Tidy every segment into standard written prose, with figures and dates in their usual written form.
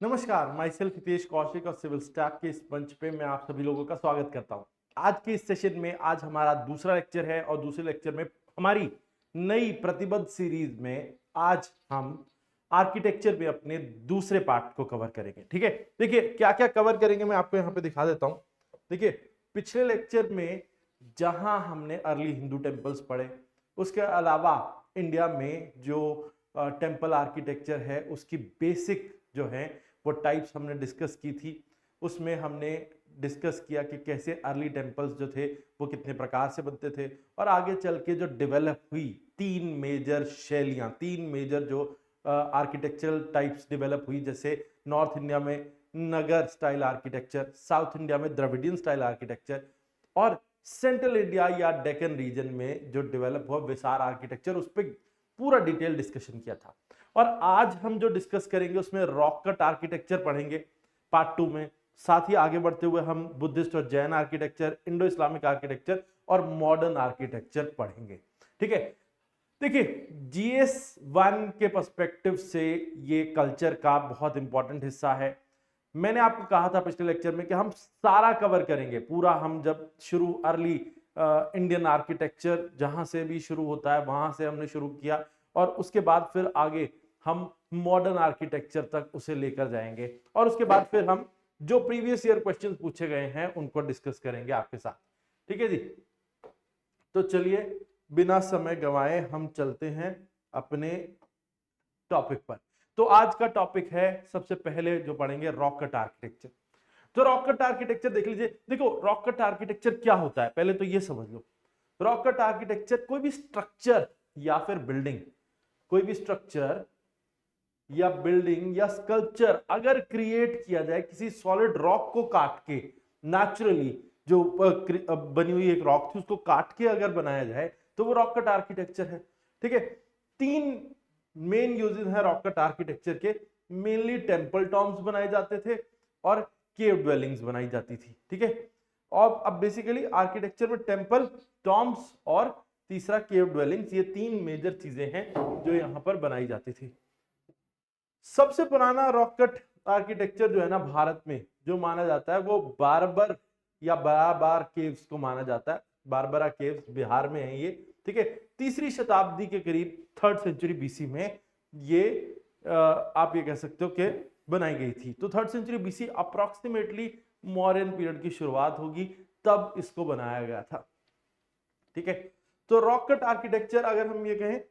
नमस्कार, my self Hitesh Kaushik और civil stack के इस मंच पे मैं आप सभी लोगों का स्वागत करता हूं। आज के इस सेशन में आज हमारा दूसरा लेक्चर है और दूसरे लेक्चर में हमारी नई प्रतिबद्ध सीरीज में आज हम आर्किटेक्चर में अपने दूसरे पार्ट को कवर करेंगे। ठीक है, देखिए क्या क्या कवर करेंगे मैं आपको यहाँ पे दिखा देता हूँ। देखिए, पिछले लेक्चर में जहां हमने अर्ली हिंदू टेम्पल्स पढ़े, उसके अलावा इंडिया में जो टेम्पल आर्किटेक्चर है उसकी बेसिक जो है वो टाइप्स हमने डिस्कस की थी। उसमें हमने डिस्कस किया कि कैसे अर्ली टेम्पल्स जो थे वो कितने प्रकार से बनते थे और आगे चल के जो डेवलप हुई तीन मेजर शैलियां, तीन मेजर जो आर्किटेक्चरल टाइप्स डेवलप हुई, जैसे नॉर्थ इंडिया में नगर स्टाइल आर्किटेक्चर, साउथ इंडिया में द्रविडियन स्टाइल आर्किटेक्चर और सेंट्रल इंडिया या डेक्कन रीजन में जो डेवलप हुआ विसार आर्किटेक्चर, उस पर पूरा डिटेल डिस्कशन किया था। और आज हम जो डिस्कस करेंगे उसमें रॉक कट आर्किटेक्चर पढ़ेंगे पार्ट 2 में। साथ ही आगे बढ़ते हुए हम बुद्धिस्ट और Jain architecture, Indo Islamic architecture और मॉडर्न आर्किटेक्चर पढ़ेंगे। ठीक है, देखिए GS1 के पर्सपेक्टिव से ये कल्चर का बहुत इंपॉर्टेंट हिस्सा है। मैंने आपको कहा था पिछले लेक्चर में कि हम सारा कवर करेंगे पूरा। हम जब शुरू अर्ली इंडियन आर्किटेक्चर जहां से भी शुरू होता है वहां से हमने शुरू किया और उसके बाद फिर आगे हम मॉडर्न आर्किटेक्चर तक उसे लेकर जाएंगे और उसके बाद फिर हम जो प्रीवियस ईयर क्वेश्चंस पूछे गए हैं उनको डिस्कस करेंगे आपके साथ। ठीक है जी, तो चलिए बिना समय गंवाए हम चलते हैं अपने टॉपिक पर। तो आज का टॉपिक है, सबसे पहले जो पढ़ेंगे रॉक कट आर्किटेक्चर। तो रॉक कट आर्किटेक्चर देख लीजिए। देखो रॉक कट आर्किटेक्चर क्या होता है पहले तो ये समझ लो। रॉक कट आर्किटेक्चर कोई भी स्ट्रक्चर या फिर बिल्डिंग, कोई भी स्ट्रक्चर या बिल्डिंग या स्कल्पचर अगर क्रिएट किया जाए किसी सॉलिड रॉक को काट के, नेचुरली जो बनी हुई एक रॉक थी उसको काट के अगर बनाया जाए तो वो रॉक कट आर्किटेक्चर है। ठीक है, तीन मेन यूजेस हैं रॉक कट आर्किटेक्चर के। मेनली टेंपल टॉम्स बनाए जाते थे और केव ड्वेलिंग्स बनाई जाती थी। ठीक है, और अब बेसिकली आर्किटेक्चर में टेंपल, टॉम्स और तीसरा केव ड्वेलिंग्स, ये तीन मेजर चीजें हैं जो यहां पर बनाई जाती थी। सबसे पुराना रॉक कट आर्किटेक्चर जो है ना भारत में जो माना जाता है वो बारबर या बराबार केव्स को माना जाता है। बारबरा केव्स बिहार में है ये। ठीक है, तीसरी शताब्दी के करीब 3rd सेंचुरी बीसी में ये आप ये कह सकते हो कि बनाई गई थी। तो 3rd century BC approximately Mauryan period की शुरुआत होगी, तब इसको बनाया गया था। ठीक है, तो रॉक कट आर्किटेक्चर अगर हम ये कहें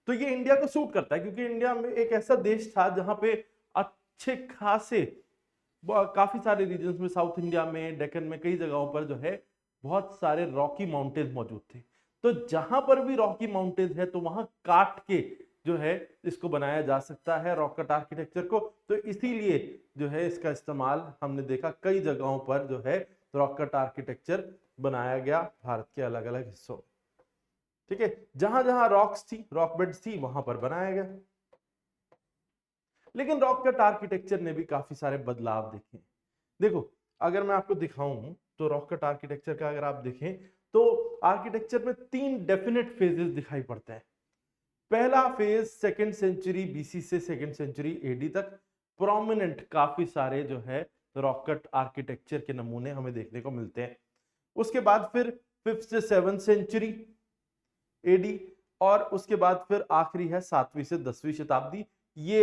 तो ये इंडिया को सूट करता है क्योंकि इंडिया में एक ऐसा देश था जहां पे अच्छे खासे काफी सारे रीजन्स में, साउथ इंडिया में, डेक्कन में, कई जगहों पर जो है बहुत सारे रॉकी माउंटेन्स मौजूद थे। तो जहां पर भी रॉकी माउंटेन्स है तो वहां काट के जो है इसको बनाया जा सकता है रॉक कट आर्किटेक्चर को। तो इसीलिए जो है इसका इस्तेमाल हमने देखा कई जगहों पर जो है रॉक कट आर्किटेक्चर बनाया गया भारत के अलग अलग हिस्सों में। ठीक है, जहां जहां रॉक्स थी, रॉक बेड्स थी, वहां पर बनाया गया। लेकिन रॉक कट आर्किटेक्चर ने भी काफी सारे बदलाव देखे। देखो अगर मैं आपको दिखाऊं तो रॉक कट आर्किटेक्चर का अगर आप देखें तो आर्किटेक्चर में तीन डेफिनेट फेजेस दिखाई पड़ते हैं। पहला फेज 2nd सेंचुरी बीसी से 2nd सेंचुरी एडी तक प्रोमिनेंट काफी सारे जो है रॉक कट आर्किटेक्चर के नमूने हमें देखने को मिलते हैं। उसके बाद फिर 5th से 7th सेंचुरी एडी और उसके बाद फिर आखिरी है 7वीं से 10वीं शताब्दी। ये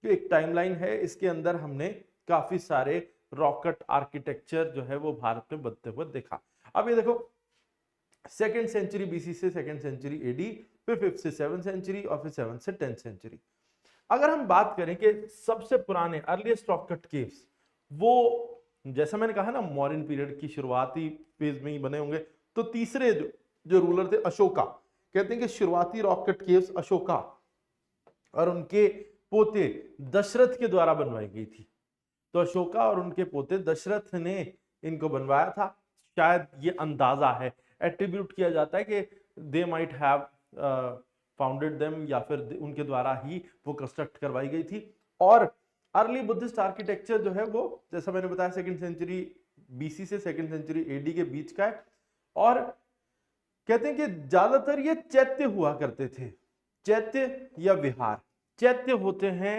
एक टाइमलाइन है, इसके अंदर हमने काफी सारे रॉक कट आर्किटेक्चर जो है वो भारत में बनते हुए देखा। अब ये देखो 2nd सेंचुरी बीसी से 2nd सेंचुरी एडी, फिर 5th से 7th सेंचुरी और फिर 7th से 10th सेंचुरी। अगर हम बात करें कि सबसे पुराने अर्लीस्ट रॉक कट केव्स, वो जैसा मैंने कहा ना मॉडर्न पीरियड की शुरुआती फेज में ही बने होंगे। तो तीसरे जो रूलर थे अशोका, कहते हैं कि शुरुआती रॉक कट केव्स अशोका और उनके पोते दशरथ के द्वारा बनवाई गई थी। तो अशोका और उनके पोते दशरथ ने इनको बनवाया था। शायद ये अंदाजा है, एट्रीब्यूट किया जाता है कि they might have founded them, या फिर उनके द्वारा ही वो कंस्ट्रक्ट करवाई गई थी। और अर्ली बुद्धिस्ट आर्किटेक्चर जो है वो जैसा मैंने बताया 2nd सेंचुरी बीसी से 2nd सेंचुरी एडी के बीच का है। और कहते हैं कि ज्यादातर ये चैत्य हुआ करते थे, चैत्य या विहार। चैत्य होते हैं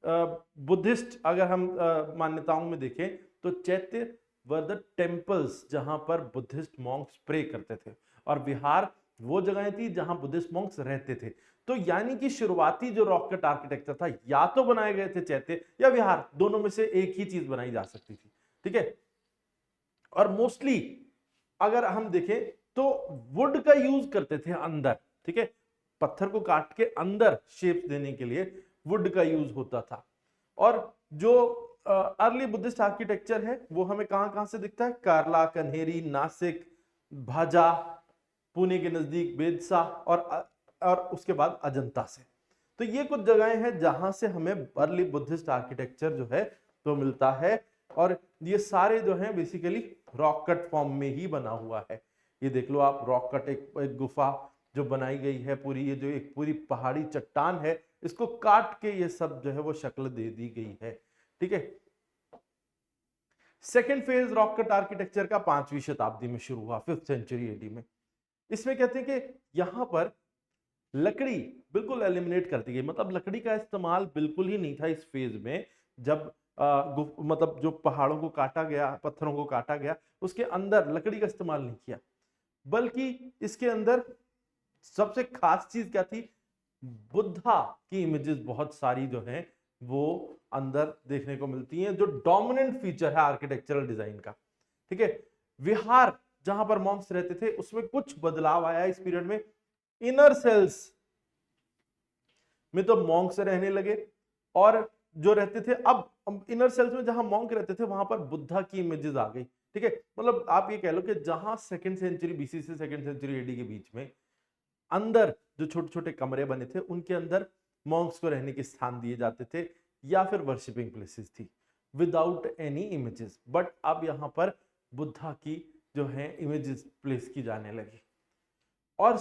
बुद्धिस्ट अगर हम मान्यताओं में देखें तो चैत्य वर द टेम्पल्स जहां पर बुद्धिस्ट मॉन्क्स प्रे करते थे, और विहार वो जगहें थी जहां बुद्धिस्ट मॉन्क्स रहते थे। तो यानी कि शुरुआती जो रॉक कट आर्किटेक्चर था, या तो बनाए गए थे चैत्य या विहार, दोनों में से एक ही चीज बनाई जा सकती थी। ठीक है, और मोस्टली अगर हम देखें तो वुड का यूज करते थे अंदर। ठीक है, पत्थर को काट के अंदर शेप देने के लिए वुड का यूज होता था। और जो अर्ली बुद्धिस्ट आर्किटेक्चर है वो हमें कहां कहां से दिखता है? कार्ला, कन्हेरी, नासिक, भाजा, पुणे के नजदीक बेदसा, और उसके बाद अजंता से। तो ये कुछ जगहें हैं जहां से हमें अर्ली बुद्धिस्ट आर्किटेक्चर जो है तो मिलता है, और ये सारे जो हैं बेसिकली रॉक कट फॉर्म में ही बना हुआ है। ये देख लो आप, रॉक कट एक गुफा जो बनाई गई है पूरी, ये जो एक पूरी पहाड़ी चट्टान है, इसको काट के ये सब जो है वो शक्ल दे दी गई है। ठीक है, second phase rock cut architecture का 5वीं शताब्दी में शुरू हुआ, 5th सेंचुरी एडी में। इसमें कहते हैं कि यहां पर लकड़ी बिल्कुल एलिमिनेट कर दी गई, मतलब लकड़ी का इस्तेमाल बिल्कुल ही नहीं था इस फेज में। जब मतलब जो पहाड़ों को काटा गया, पत्थरों को काटा गया, उसके अंदर लकड़ी का इस्तेमाल नहीं किया, बल्कि इसके अंदर सबसे खास चीज क्या थी? बुद्धा की इमेजेस बहुत सारी जो हैं वो अंदर देखने को मिलती हैं, जो डोमिनेंट फीचर है आर्किटेक्चरल डिजाइन का। ठीक है, विहार जहां पर मॉन्क्स रहते थे उसमें कुछ बदलाव आया इस पीरियड में। इनर सेल्स में तो मॉन्क्स रहने लगे, और जो रहते थे अब इनर सेल्स में जहां मॉन्क रहते थे वहां पर बुद्धा की इमेजेस आ गई। ठीक है, मतलब आप ये कह लो कि जहां 2nd सेंचुरी बीसी से 2nd सेंचुरी एडी के बीच में अंदर जो छोटे छोटे कमरे बने थे उनके अंदर मॉन्क्स को रहने के स्थान दिए जाते थे, या फिर वर्शिपिंग प्लेसेस थी विदाउट एनी इमेजेस। बट अब यहां पर बुद्धा की जो है इमेजेस प्लेस की जाने लगी। और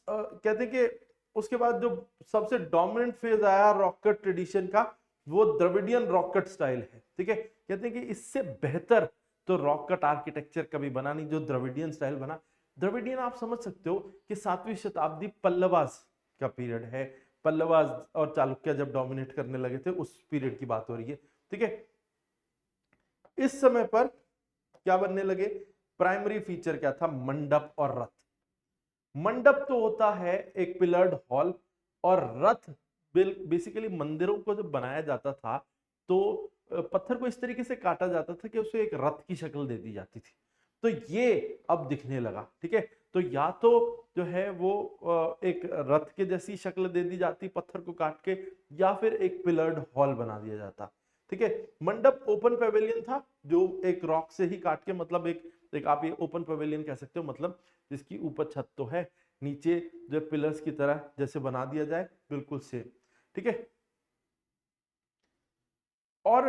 कहते हैं कि उसके बाद जो सबसे डोमिनेंट फेज आया रॉक कट ट्रेडिशन का, वो द्रविडियन रॉक कट स्टाइल है। ठीक है, कहते हैं कि इससे बेहतर तो रॉक कट आर्किटेक्चर कभी बना नहीं जो द्रविडियन स्टाइल बना। द्रविडियन आप समझ सकते हो कि 7वीं शताब्दी पल्लवास का पीरियड है। पल्लवास और चालुक्य जब डोमिनेट करने लगे थे उस पीरियड की बात हो रही है। ठीक है, इस समय पर क्या बनने लगे? प्राइमरी फीचर क्या था? मंडप और रथ। मंडप तो होता है एक पिलर्ड हॉल, और रथ बेसिकली मंदिरों को जब बनाया जाता था तो पत्थर को इस तरीके से काटा जाता था कि उसे एक रथ की शक्ल दे दी जाती थी। तो ये अब दिखने लगा। ठीक है, तो या तो जो है वो एक रथ के जैसी शक्ल दे दी जाती पत्थर को काट के, या फिर एक पिलर्ड हॉल बना दिया जाता। ठीक है, मंडप ओपन पेवेलियन था जो एक रॉक से ही काट के, मतलब एक आप ये ओपन पेवेलियन कह सकते हो, मतलब जिसकी ऊपर छत तो है, नीचे जो पिलर्स की तरह जैसे बना दिया जाए, बिल्कुल सेम। ठीक है, और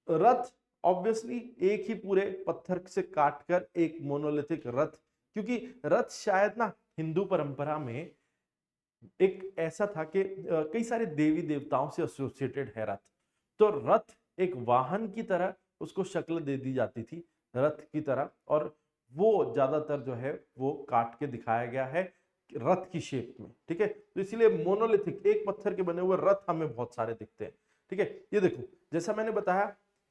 रथ ऑब्वियसली एक ही पूरे पत्थर से काटकर एक मोनोलिथिक रथ, क्योंकि रथ शायद ना हिंदू परंपरा में एक ऐसा था कि कई सारे देवी देवताओं से एसोसिएटेड है रथ, तो रथ एक वाहन की तरह उसको शक्ल दे दी जाती थी रथ की तरह, और वो ज्यादातर जो है वो काट के दिखाया गया है रथ की शेप में। ठीक है, तो इसीलिए मोनोलिथिक एक पत्थर के बने हुए रथ हमें बहुत सारे दिखते हैं। ठीक है, ये देखो जैसा मैंने बताया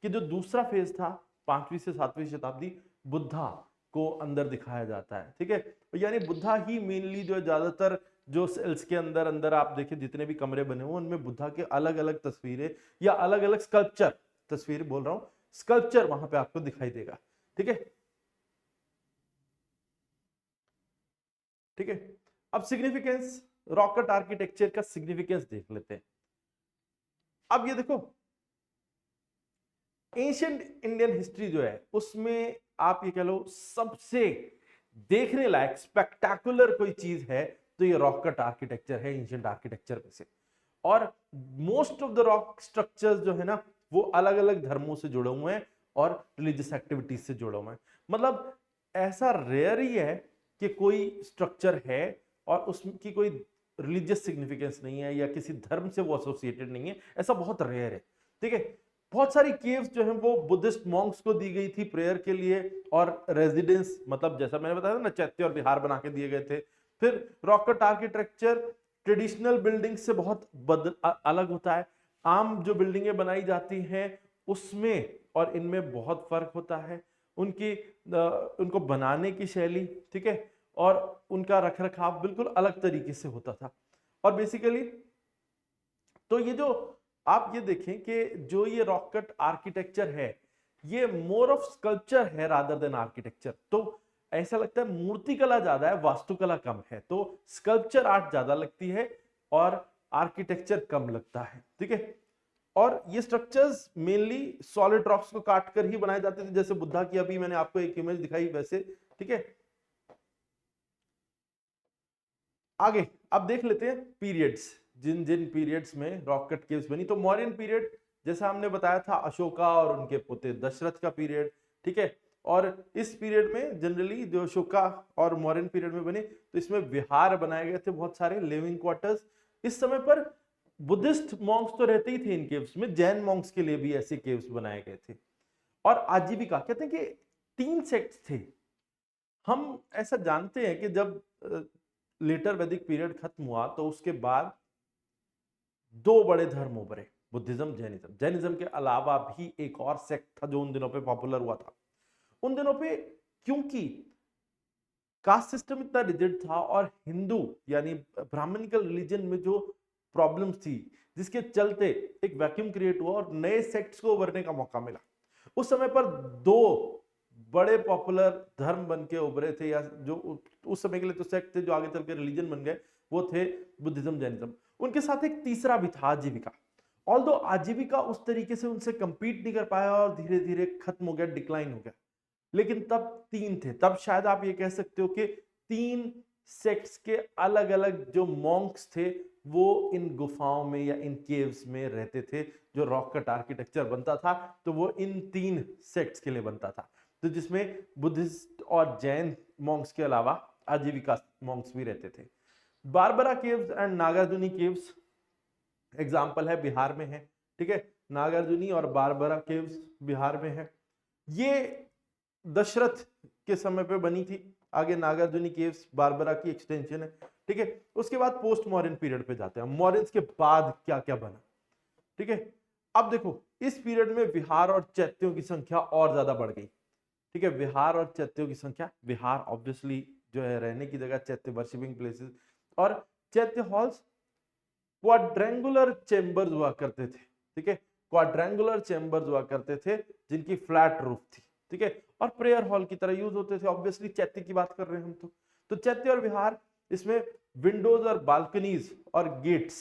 कि जो दूसरा फेज था 5वीं से 7वीं शताब्दी, बुद्धा को अंदर दिखाया जाता है। ठीक है, यानी बुद्धा ही मेनली जो ज्यादातर जो सेल्स के अंदर अंदर आप देखें जितने भी कमरे बने हुए उनमें बुद्धा के अलग अलग तस्वीरें या अलग अलग स्कल्पचर, तस्वीर बोल रहा हूं, स्कल्पचर वहां पे आपको दिखाई देगा। ठीक है, ठीक है, अब सिग्निफिकेंस, रॉक कट आर्किटेक्चर का सिग्निफिकेंस देख लेते हैं। अब ये देखो एंशिएंट इंडियन हिस्ट्री जो है उसमें आप ये कह लो सबसे देखने लायक स्पेक्टाकुलर कोई चीज है तो ये रॉक कट आर्किटेक्चर है एंशिएंट आर्किटेक्चर में से। और most of the rock structures जो है ना वो अलग अलग धर्मों से जुड़े हुए हैं और रिलीजियस एक्टिविटीज से जुड़े हुए हैं। मतलब ऐसा रेयर ही है कि कोई स्ट्रक्चर है और उसकी कोई रिलीजियस सिग्निफिकेंस नहीं है या किसी धर्म से वो एसोसिएटेड नहीं है, ऐसा बहुत रेयर है। ठीक है, बहुत सारी केव्स जो है वो बुद्धिस्ट मॉन्क्स को दी गई थी प्रेयर के लिए, और रेजिडेंस मतलब जैसा मैंने बताया ना चैत्य और विहार बना के दिए गए थे। फिर rock cut architecture traditional building से बहुत अलग होता है। आम जो बिल्डिंगें बनाई जाती हैं उसमें और इनमें बहुत फर्क होता है। उनको बनाने की शैली, ठीक है, और उनका रखरखाव बिल्कुल अलग तरीके से होता था। और बेसिकली तो ये जो आप ये देखें कि जो ये रॉक कट आर्किटेक्चर है ये मोर ऑफ स्कल्पचर है रादर देन आर्किटेक्चर। तो ऐसा लगता है मूर्तिकला ज्यादा है, वास्तुकला कम है, तो स्कल्पचर आर्ट ज्यादा लगती है और आर्किटेक्चर कम लगता है, ठीक है। और ये स्ट्रक्चर्स मेनली सॉलिड रॉक्स को काट कर ही बनाए जाते थे, जैसे बुद्धा की अभी मैंने आपको एक इमेज दिखाई वैसे, ठीक है। आगे अब देख लेते हैं पीरियड्स, जिन जिन पीरियड्स में रॉक कट केव्स बनी। तो मौर्यन पीरियड जैसा हमने बताया था अशोका और उनके पुत्र दशरथ का पीरियड, ठीक है। और इस पीरियड में जनरली जो अशोका और मौर्यन पीरियड में बने तो इसमें विहार बनाए गए थे, बहुत सारे लिविंग क्वार्टर्स। इस समय पर बुद्धिस्ट मॉन्क्स तो रहते ही थे इन केव्स में, जैन मॉन्क्स के लिए भी ऐसे केव्स बनाए गए थे। और आजीविका कहते हैं कि 3 सेक्ट्स थे। हम ऐसा जानते हैं कि जब लेटर वैदिक पीरियड खत्म हुआ तो उसके बाद 2 बड़े धर्म उभरे, बुद्धिज्म जैनिज्म। जैनिज्म के अलावा भी एक और सेक्ट था जो उन दिनों पे पॉपुलर हुआ था। उन दिनों पे क्योंकि कास्ट सिस्टम इतना रिजिड था और हिंदू यानी ब्राह्मणिकल रिलीजन में जो प्रॉब्लम्स थी जिसके चलते एक वैक्यूम क्रिएट हुआ और नए सेक्ट्स को उभरने का मौका मिला। उस समय पर 2 बड़े पॉपुलर धर्म बन के उभरे थे, या जो उस समय के लिए तो सेक्ट थे, जो आगे चल के रिलीजन बन गए, वो थे बुद्धिज्म जैनिज्म। उनके साथ एक तीसरा भी था, आजीविका। ऑल्दो आजीविका उस तरीके से उनसे कंपीट नहीं कर पाया और धीरे धीरे खत्म हो गया, डिक्लाइन हो गया। लेकिन तब 3 थे, तब शायद आप ये कह सकते हो कि 3 सेक्ट्स के अलग अलग जो मॉन्क्स थे वो इन गुफाओं में या इन केव्स में रहते थे। जो रॉक कट आर्किटेक्चर बनता था तो वो इन 3 सेक्ट्स के लिए बनता था, तो जिसमें बुद्धिस्ट और जैन मॉन्क्स के अलावा आजीविका मॉन्क्स भी रहते थे। Barbara caves and Nagarjuni caves example है, बिहार में है, ठीक है। नागार्जुनी और बारबरा केव्स बिहार में है। ये दशरथ के समय पे बनी थी। आगे नागार्जुनी केव्स बारबरा की एक्सटेंशन है, ठीक है। उसके बाद पोस्ट मॉडर्न पीरियड पे जाते हैं, मॉडर्न के बाद क्या क्या बना, ठीक है। अब देखो इस पीरियड में विहार और चैत्यों की संख्या और ज्यादा बढ़ गई, ठीक है। विहार और चैत्यों की संख्या, विहार ऑब्वियसली जो है रहने की जगह, चैत्य वर्शिपिंग प्लेसेस, और चैत्य हॉल्स क्वाड्रेंगुलर चेंबर्स हुआ करते थे, ठीक है। क्वाड्रेंगुलर चेंबर्स हुआ करते थे जिनकी फ्लैट रूफ थी, ठीक है, और प्रेयर हॉल की तरह यूज होते थे। ऑब्वियसली चैत्य की बात कर रहे हैं हम तो चैत्य और विहार, इसमें विंडोज और बालकनीज और गेट्स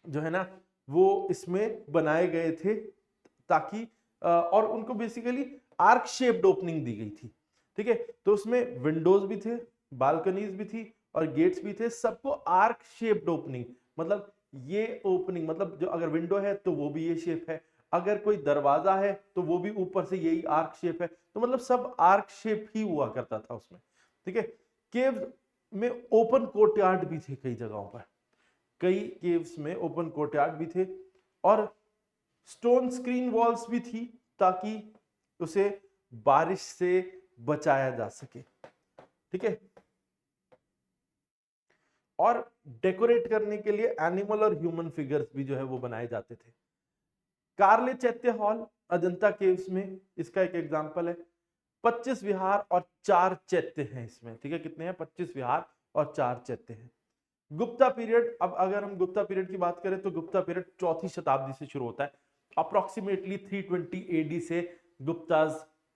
जो है ना वो इसमें बनाए गए थे, ताकि और उनको बेसिकली आर्क शेप्ड ओपनिंग दी गई थी, ठीक है। तो उसमें विंडोज भी थे, बालकनीज भी थी और गेट्स भी थे, सबको आर्क शेप्ड ओपनिंग, मतलब ये ओपनिंग मतलब जो अगर विंडो है तो वो भी ये शेप है, अगर कोई दरवाजा है तो वो भी ऊपर से यही आर्क शेप है, तो मतलब सब आर्क शेप ही हुआ करता था उसमें, ठीक है। केव में ओपन कोर्टयार्ड भी थे कई जगहों पर, कई केव्स में ओपन कोर्टयार्ड भी थे और स्टोन स्क्रीन वॉल्स भी थी ताकि उसे बारिश से बचाया जा सके, ठीक है। और डेकोरेट करने के लिए एनिमल और ह्यूमन फिगर्स भी जो है वो बनाए जाते थे। कार्ले चैत्य हॉल अजंता केव्स में इसका एक एग्जांपल है। 25 विहार और 4 चैत्य हैं इसमें, ठीक है। कितने हैं? 25 विहार और 4 चैत्य हैं। गुप्ता पीरियड, अब अगर हम गुप्ता पीरियड की बात करें तो गुप्ता पीरियड 4वीं शताब्दी से शुरू होता है। अप्रोक्सीमेटली 320 एडी से गुप्ताज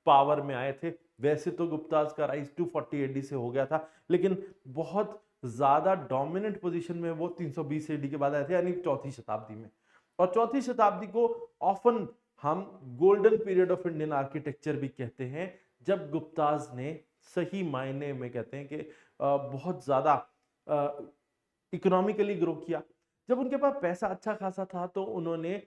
पावर में आए थे। वैसे तो गुप्ताज का राइज 240 एडी से हो गया था, लेकिन बहुत ज्यादा डोमिनेंट पोजीशन में वो 320 एडी के बाद आए थे, यानी 4वीं शताब्दी में। और 4वीं शताब्दी को ऑफन हम golden period of Indian architecture भी कहते हैं, जब गुप्ताज ने सही मायने में कहते हैं कि बहुत ज्यादा इकोनॉमिकली ग्रो किया। जब उनके पास पैसा अच्छा खासा था तो उन्होंने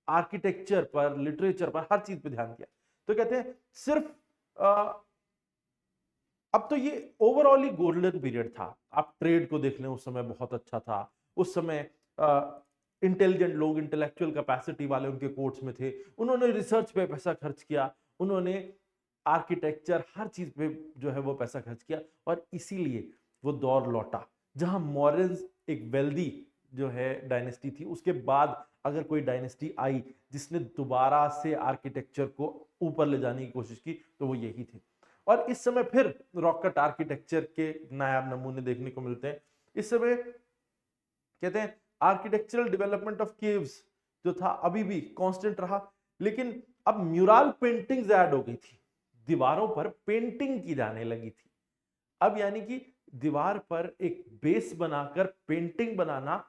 आर्किटेक्चर पर, लिटरेचर पर, हर चीज पे ध्यान दिया। तो कहते हैं सिर्फ अब तो ये ओवरऑल ही गोल्डन पीरियड था। आप ट्रेड को देख लें, उस समय बहुत अच्छा था। उस समय इंटेलिजेंट लोग, इंटेलेक्चुअल कैपेसिटी वाले उनके कोर्ट्स में थे। उन्होंने रिसर्च पे पैसा खर्च किया, उन्होंने आर्किटेक्चर, हर चीज पे जो है वो पैसा खर्च किया, और इसीलिए वो दौर लौटा जहां मॉरल्स एक वेल्दी जो है डायनेस्टी थी, उसके बाद अगर कोई डायनेस्टी आई जिसने दोबारा से आर्किटेक्चर को ऊपर ले जाने की कोशिश की तो वो यही थी। और इस समय फिर रॉक कट आर्किटेक्चर के नायाब नमूने देखने को मिलते हैं। इस समय कहते हैं आर्किटेक्चरल डेवलपमेंट ऑफ केव्स जो था अभी भी कांस्टेंट रहा, लेकिन अब म्यूरल पेंटिंग्स ऐड हो गई थी, दीवारों पर पेंटिंग की जाने लगी थी। अब यानी कि दीवार पर एक बेस बनाकर पेंटिंग बनाना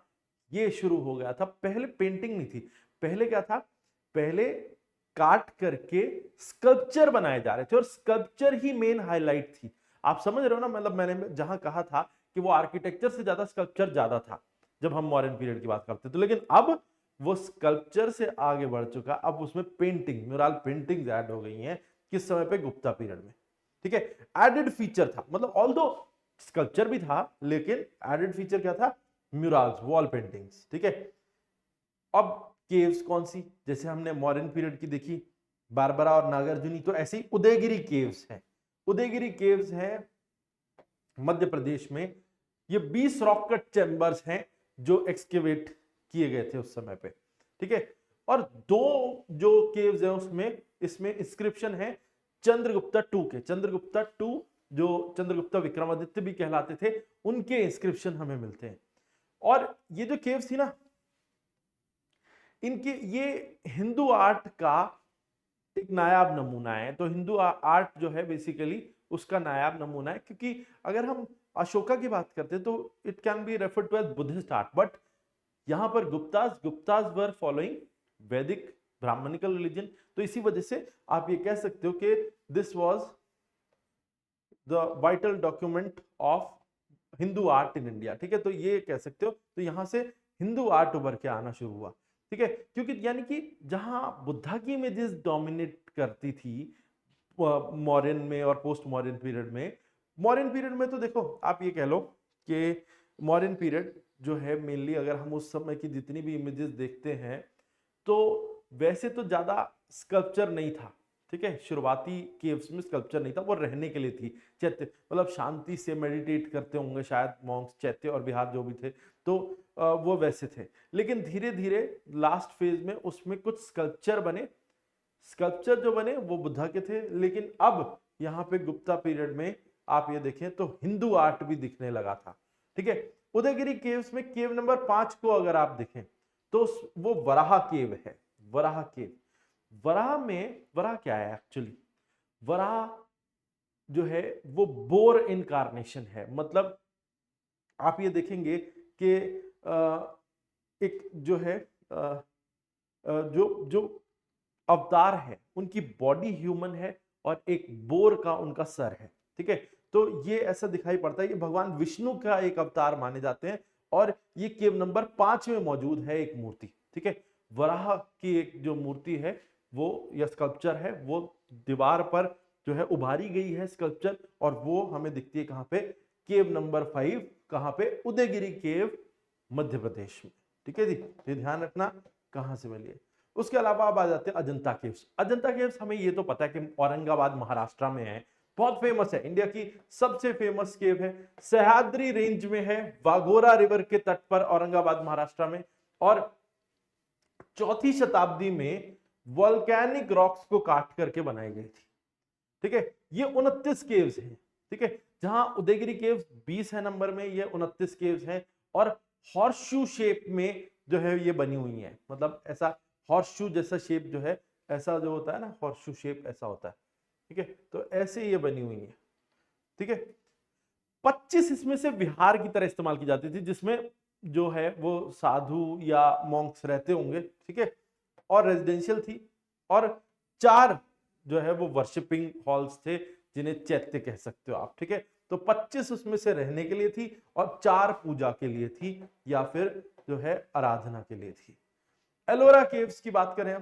ये शुरू हो गया था। पहले पेंटिंग नहीं थी, पहले क्या था, पहले काट करके स्कल्पचर बनाए जा रहे थे और स्कल्पचर ही मेन हाईलाइट थी। आप समझ रहे हो ना, मतलब मैंने जहां कहा था कि वो आर्किटेक्चर से ज्यादा स्कल्पचर ज्यादा था जब हम मॉडर्न पीरियड की बात करते थे, लेकिन अब वो स्कल्पचर से आगे बढ़ चुका, अब उसमें पेंटिंग, म्यूरल पेंटिंग्स ऐड हो गई हैं। किस समय पे? गुप्ता पीरियड में। ठीक है, एडेड फीचर था, मतलब ऑल्दो स्कल्पचर भी था लेकिन एडेड फीचर क्या था? Murals, wall paintings. ठीक है, अब केव्स कौन सी? जैसे हमने मॉडर्न पीरियड की देखी बारबरा और नागार्जुनी, तो ऐसे ही उदयगिरी केव्स हैं। उदयगिरी केव्स हैं मध्य प्रदेश में। ये 20 रॉक कट चैम्बर्स हैं जो एक्सकेवेट किए गए थे उस समय पे। ठीक है, और दो जो केव्स हैं उसमें, इसमें इंस्क्रिप्शन है चंद्रगुप्ता टू के। चंद्रगुप्ता टू जो चंद्रगुप्ता विक्रमादित्य भी कहलाते थे, उनके इंस्क्रिप्शन हमें मिलते हैं। और ये जो केव्स थी ना, इनके ये हिंदू आर्ट का एक नायाब नमूना है। तो हिंदू आर्ट जो है बेसिकली उसका नायाब नमूना है, क्योंकि अगर हम अशोका की बात करते हैं तो it can be referred to as Buddhist art, but यहां पर Guptas were following Vedic Brahmanical religion. तो इसी वजह से आप ये कह सकते हो कि this was the vital document of Hindu art in India. ठीक है, तो ये कह सकते हो। तो यहां से हिंदू आर्ट उभर के आना शुरू हुआ। ठीक है, क्योंकि यानी कि जहां बुद्धा की इमेजेस डोमिनेट करती थी मॉडर्न में और पोस्ट मॉडर्न पीरियड में, मॉडर्न पीरियड में तो देखो आप ये कह लो कि मॉडर्न पीरियड जो है मेनली, अगर हम उस समय की जितनी भी इमेजेस देखते हैं तो वैसे तो ज्यादा स्कल्पचर नहीं था। ठीक है, शुरुआती केव्स में स्कल्पचर नहीं था, वो रहने के लिए थी। चैत्य, मतलब शांति से मेडिटेट करते होंगे शायद मॉन्क्स, चैत्य और विहार जो भी थे, तो वो वैसे थे। लेकिन धीरे धीरे लास्ट फेज में उसमें कुछ स्कल्पचर बने। स्कल्पचर जो बने वो बुद्धा के थे, लेकिन अब यहाँ पे गुप्ता पीरियड में आप ये देखें तो हिंदू आर्ट भी दिखने लगा था। ठीक है, उदयगिरी केव्स में केव नंबर 5 को अगर आप देखें तो वो वराह केव है। वराह केव, वराह में, वराह क्या है एक्चुअली? वराह जो है वो बोर इनकारनेशन है। मतलब आप ये देखेंगे कि एक जो है जो जो अवतार है उनकी बॉडी ह्यूमन है और एक बोर का उनका सर है। ठीक है, तो ये ऐसा दिखाई पड़ता है कि भगवान विष्णु का एक अवतार माने जाते हैं, और ये केव नंबर 5 में मौजूद है एक मूर्ति। ठीक है, वराह की एक जो मूर्ति है वो, या स्कल्पचर है, वो दीवार पर जो है उभारी गई है स्कल्पचर, और वो हमें दिखती है कहां पे? केव नंबर 5। कहां पे? उदयगिरी केव, मध्य प्रदेश में। ठीक है जी, ये ध्यान रखना कहां से मिली है। उसके अलावा अब आ जाते हैं अजंता केव्स। अजंता केव्स हमें ये तो पता है कि औरंगाबाद महाराष्ट्र में है, बहुत फेमस है, इंडिया की सबसे फेमस केव है, सह्याद्री रेंज में है, वाघोरा रिवर के तट पर, औरंगाबाद महाराष्ट्र में। और 4वीं शताब्दी में वोल्केनिक रॉक्स को काट करके बनाई गई थी। ठीक है, ये 29 केव्स हैं। ठीक है, जहां उदयगिरी केव्स 20 है नंबर में, ये 29 केव्स हैं। और हॉर्सशू शेप में जो है ये बनी हुई है, मतलब ऐसा हॉर्सशू जैसा शेप जो है, ऐसा जो होता है ना हॉर्सशू शेप, ऐसा होता है। ठीक है, तो ऐसे ये बनी हुई है। ठीक है, 25 इसमें से विहार की तरह इस्तेमाल की जाती थी, जिसमें जो है वो साधु या मॉन्क्स रहते होंगे। ठीक है, और रेजिडेंशियल थी। और 4 जो है वो वर्शिपिंग हॉल्स थे, जिन्हें चैत्य कह सकते हो आप। ठीक है, तो 25 उसमें से रहने के लिए थी और 4 पूजा के लिए थी, या फिर जो है आराधना के लिए थी। एलोरा केव्स की बात करें,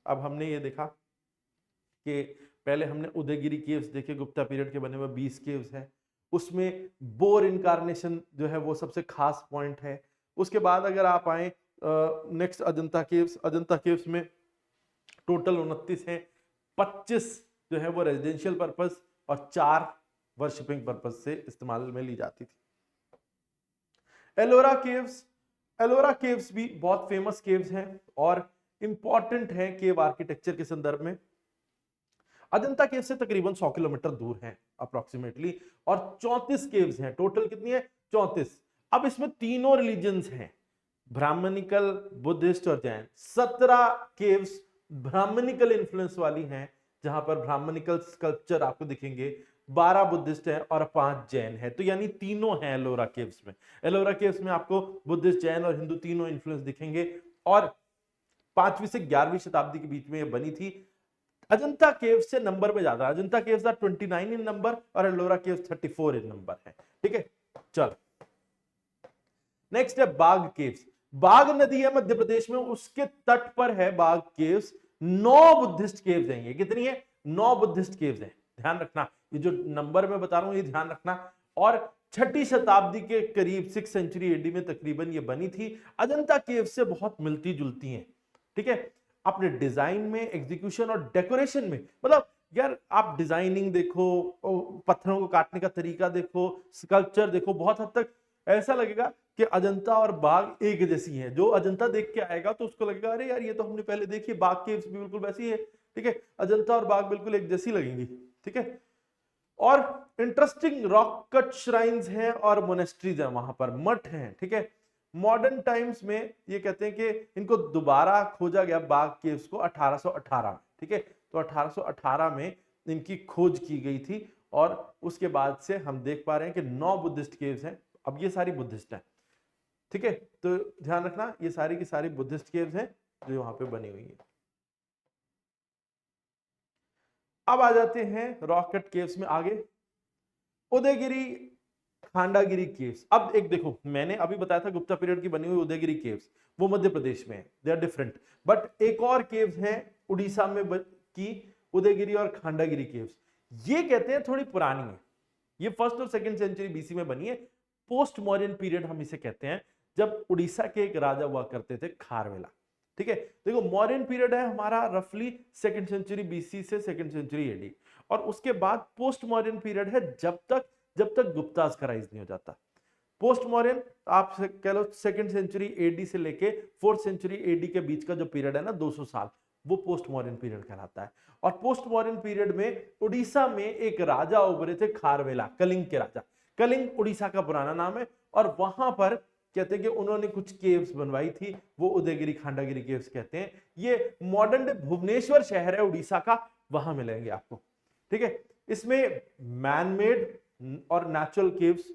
अब हमने ये देखा कि पहले हमने उदयगिरी केव्स देखे, गुप्ता पीरियड के बने हुए 20 केव्स हैं, उसमें बोर इनकारनेशन जो है वो सबसे खास पॉइंट है। उसके बाद अगर आप आए next Ajanta caves, Ajanta caves में टोटल 29 हैं, 25 जो है वो रेजिडेंशियल पर्पस और 4 वर्शिपिंग पर्पस से इस्तेमाल में ली जाती थी। एलोरा केव्स एलोरा केव्स भी बहुत फेमस केव्स हैं और इंपॉर्टेंट हैं केव आर्किटेक्चर के संदर्भ में। अजंता केव से तकरीबन 100 किलोमीटर दूर हैं अप्रोक्सीमेटली, और 34 केव्स हैं टोटल। कितनी है? 34। अब इसमें तीनों रिलीजन्स हैं, ब्राह्मणिकल, बुद्धिस्ट और जैन। 17 केव्स ब्राह्मणिकल इन्फ्लुएंस वाली हैं, जहां पर ब्राह्मणिकल स्कल्पचर आपको दिखेंगे। 12 बुद्धिस्ट हैं और 5 जैन है, तो यानी तीनों हैं एलोरा केव्स में। एलोरा केव्स में आपको बुद्धिस्ट, जैन और हिंदू तीनों इन्फ्लुएंस दिखेंगे, और 5वीं से 11वीं शताब्दी के बीच में ये बनी थी। अजंता केव्स से नंबर में ज्यादा, Ajanta caves are 29 in number और एलोरा केव्स 34 इन नंबर है। ठीक है, चल नेक्स्ट है बाघ केव्स। बाघ नदी है मध्य प्रदेश में, उसके तट पर है बाघ केव्स। 9 बुद्धिस्ट केव्स हैं ये। कितनी है? 9 बुद्धिस्ट केव्स हैं। ध्यान रखना, ये जो नंबर मैं बता रहा हूं ये ध्यान रखना। और 6ठी शताब्दी के करीब 6 सेंचुरी एडी में तकरीबन ये बनी थी। अजंता केव से बहुत मिलती जुलती हैं। ठीक है, अपने डिजाइन में, एग्जीक्यूशन और डेकोरेशन में, मतलब यार आप डिजाइनिंग देखो, पत्थरों को काटने का तरीका देखो, स्कल्पचर देखो, बहुत हद तक ऐसा लगेगा कि अजंता और बाघ एक जैसी हैं। जो अजंता देख के आएगा तो उसको लगेगा अरे यार ये तो हमने पहले देखी है, बाघ केव्स भी बिल्कुल वैसी है। ठीक है, अजंता और बाघ बिल्कुल एक जैसी लगेंगी। ठीक है, और इंटरेस्टिंग रॉक कट श्राइन्स हैं और मोनेस्ट्रीज हैं, वहां पर मठ हैं। ठीक है, मॉडर्न टाइम्स में ये कहते हैं कि इनको दोबारा खोजा गया बाघ केव्स को 1818 में। ठीक है, तो 1818 में इनकी खोज की गई थी, और उसके बाद से हम देख पा रहे हैं कि 9 बुद्धिस्ट केव्स हैं। अब ये सारी बुद्धिस्ट हैं। ठीक है, तो ध्यान रखना ये सारी की सारी बुद्धिस्ट केव्स हैं जो वहां पे बनी हुई है। अब आ जाते हैं रॉक कट केव्स में आगे। उदयगिरी, खांडागिरी केव्स। अब एक देखो, मैंने अभी बताया था गुप्ता पीरियड की बनी हुई उदयगिरी केव्स, वो मध्य प्रदेश में है, दे आर डिफरेंट। बट एक और केव्स हैं उड़ीसा में की उदयगिरी और खांडागिरी केव्स। ये कहते हैं थोड़ी पुरानी है, ये 1st और 2nd सेंचुरी बीसी में बनी है। पोस्ट मॉडर्न पीरियड हम इसे कहते हैं, जब उड़ीसा के एक राजा हुआ करते थे खारवेला। ठीक है, देखो मॉडर्न पीरियड है हमारा रफली 2nd सेंचुरी बीसी से 2nd सेंचुरी एडी, और उसके बाद पोस्ट मॉडर्न पीरियड है जब तक गुप्तास का राइज नहीं हो जाता। पोस्ट मॉडर्न आप कह लो 2nd सेंचुरी एडी से लेके 4th सेंचुरी एडी के बीच का जो पीरियड है ना, 200 साल, वो पोस्ट मॉडर्न पीरियड कहलाता है। और पोस्ट मॉडर्न पीरियड में उड़ीसा में एक राजा उभरे थे खारवेला, कलिंग के राजा। कलिंग उड़ीसा का पुराना नाम है, और वहां पर कहते हैं कि उन्होंने कुछ केव्स बनवाई थी, वो उदयगिरी खांडागिरी केव्स कहते हैं। ये मॉडर्न डे भुवनेश्वर शहर है उड़ीसा का, वहां मिलेंगे आपको। ठीक है, इसमें मैनमेड और नेचुरल केव्स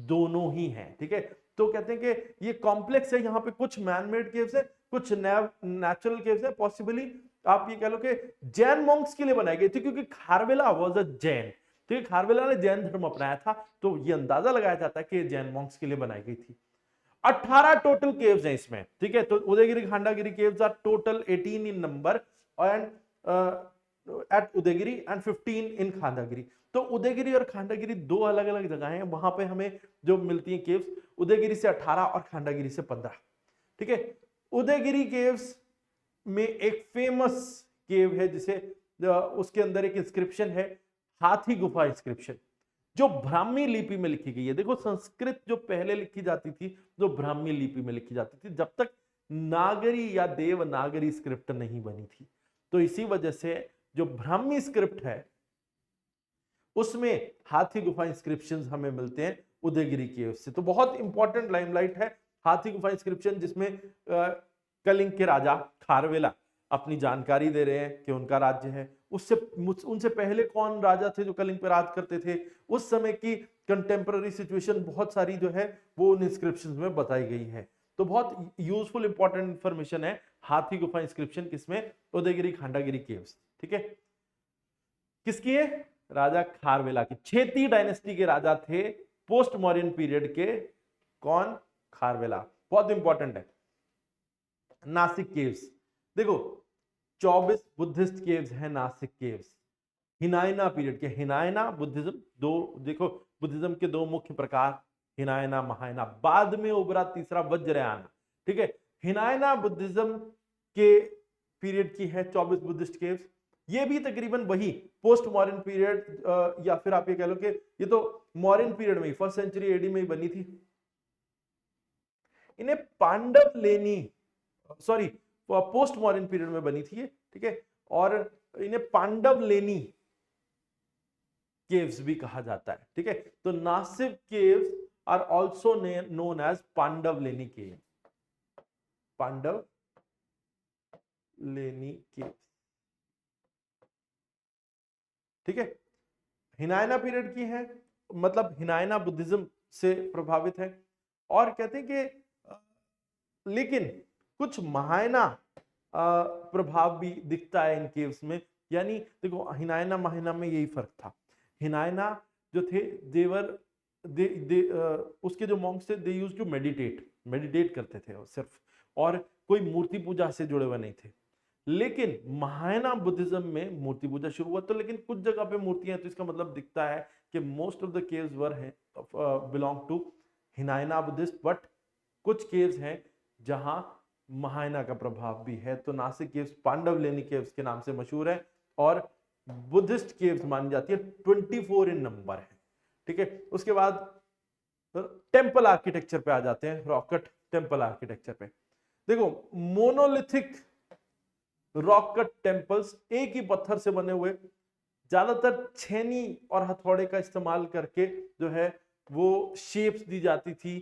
दोनों ही हैं। ठीक है, तो कहते हैं कि ये कॉम्प्लेक्स है, यहाँ पे कुछ मैनमेड केव्स है, कुछ नेचुरल केव्स है। पॉसिबली आप ये कह लो कि जैन मॉन्क्स के लिए बनाई गई थी, क्योंकि खारवेला वाज अ जैन। ठीक है, खारवेला ने जैन धर्म अपनाया था, तो ये अंदाजा लगाया जाता है कि जैन मॉन्क्स के लिए बनाई गई थी। 18 टोटल केव्स हैं इसमें। ठीक है, तो Udayagiri Khandagiri caves are total 18 in number and at Udayagiri and 15 in Khandagiri. तो उदयगिरी और खांडागिरी दो अलग अलग जगह हैं, वहां पे हमें जो मिलती हैं केव्स, उदयगिरी से 18 और खांडागिरी से 15। ठीक है, उदयगिरी केव्स में एक फेमस केव है जिसे उसके अंदर एक इंस्क्रिप्शन है, हाथी गुफा इंस्क्रिप्शन, जो ब्राह्मी लिपि में लिखी गई है। देखो संस्कृत जो पहले लिखी जाती थी, जो ब्राह्मी लिपि में लिखी जाती थी, जब तक नागरी या देवनागरी स्क्रिप्ट नहीं बनी थी। तो इसी वजह से जो ब्राह्मी स्क्रिप्ट है उसमें हाथी गुफा इंस्क्रिप्शंस हमें मिलते हैं उदयगिरी केव से। तो बहुत इंपॉर्टेंट लाइमलाइट है हाथी गुफा इंस्क्रिप्शन, जिसमें कलिंग के राजा खारवेला अपनी जानकारी दे रहे हैं कि उनका राज्य है। उससे उनसे पहले कौन राजा थे जो कलिंग पे राज करते थे, उस समय की कंटेम्पररी सिचुएशन बहुत सारी जो है वो उन इंस्क्रिप्शंस में बताई गई है। तो बहुत यूजफुल इंपॉर्टेंट इंफॉर्मेशन है हाथी गुफा इंस्क्रिप्शन, किसमें? उदयगिरी खांडागिरी केव्स। ठीक है, किसकी है? राजा खारवेला की। क्षेत्रीय डायनेस्टी के राजा थे पोस्ट मॉडर्न पीरियड के। कौन? खारवेला। बहुत इंपॉर्टेंट है। नासिक केव्स, देखो 24 बुद्धिस्ट केव्स हैं नासिक केव्स। हिनायना पीरियड के, हिनायना बुद्धिज्म, दो देखो बुद्धिज्म के दो मुख्य प्रकार, हिनायना महायाना, बाद में उभरा तीसरा वज्रयाना। ठीक है, हिनायना बुद्धिज्म के पीरियड की है 24 बुद्धिस्ट केव्स। ये भी तकरीबन वही पोस्ट मॉडर्न पीरियड, या फिर आप ये कह लो कि ये तो मॉडर्न पीरियड में ही 1st सेंचुरी एडी में ही बनी थी। इन्हें पांडव लेनी, सॉरी पोस्ट मॉडर्न पीरियड में बनी थी ये, ठीक है, और इन्हें पांडव लेनी केव्स भी कहा जाता है, ठीक है। तो Nashik caves are also known as Pandav Leni cave, Pandav लेनी केव्स, ठीक है। हिनायना पीरियड की है, मतलब हिनायना बुद्धिज्म से प्रभावित है, और कहते हैं कि लेकिन कुछ महायाना प्रभाव भी दिखता है इन केव्स में। यानी देखो हिनायना महायाना में यही फर्क था, हिनायना जो थे देवर उसके जो मॉन्क्स थे दे यूज्ड टू मेडिटेट करते थे सिर्फ, और कोई मूर्ति पूजा से जुड़े हुए नहीं थे। लेकिन महायाना बुद्धिज्म में मूर्ति पूजा शुरू हुआ, तो लेकिन कुछ जगह पे मूर्तियां हैं, तो इसका मतलब दिखता है कि most of the caves were belong to Hinayana Buddhist, but कुछ केव्स हैं जहां महायाना का प्रभाव भी है। तो नासिक केव्स पांडवलेनी केव्स के नाम से मशहूर है, और बुद्धिस्ट केव्स मानी जाती है, 24 इन नंबर है, ठीक है। उसके बाद टेम्पल आर्किटेक्चर पे आ जाते हैं, रॉक कट टेम्पल आर्किटेक्चर पे। देखो मोनोलिथिक रॉक कट टेम्पल्स एक ही पत्थर से बने हुए, ज्यादातर छेनी और हथौड़े का इस्तेमाल करके जो है वो शेप्स दी जाती थी।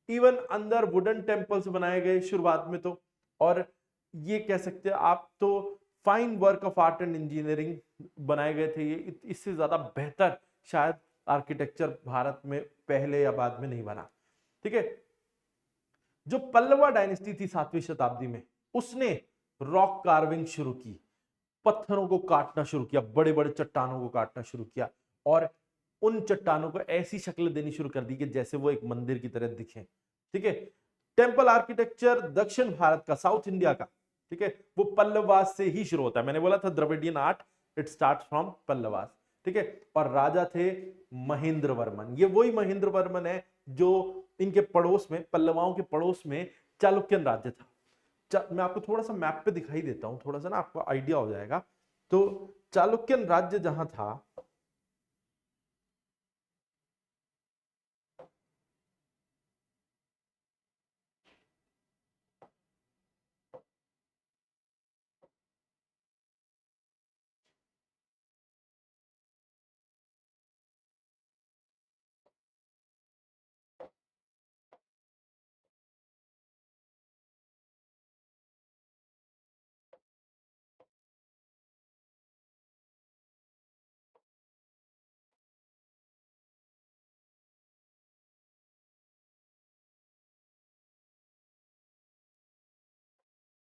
इवन अंदर वुडन टेम्पल्स बनाए गए शुरुआत में तो, और ये कह सकते हैं आप तो fine work of art and engineering बनाए गए थे। ये इससे ज्यादा बेहतर शायद आर्किटेक्चर भारत में पहले या बाद में नहीं बना, ठीक है। जो पल्लवा डायनेस्टी थी 7वीं शताब्दी में, उसने रॉक कार्विंग शुरू की, पत्थरों को काटना शुरू किया, बड़े बड़े चट्टानों को काटना शुरू किया, और उन चट्टानों को ऐसी शक्ल देनी शुरू कर दी कि जैसे वो एक मंदिर की तरह दिखे, ठीक है। टेम्पल आर्किटेक्चर दक्षिण भारत का, साउथ इंडिया का, ठीक है, वो पल्लवास से ही शुरू होता है। मैंने बोला था Dravidian art it starts from Pallavas, ठीक है। और राजा थे महेंद्र वर्मन। ये वही महेंद्र वर्मन है जो इनके पड़ोस में, पल्लवाओं के पड़ोस में चालुक्यन राज्य था। मैं आपको थोड़ा सा मैप पे दिखाई देता हूं, थोड़ा सा ना आपको आइडिया हो जाएगा। तो चालुक्यन राज्य जहां था,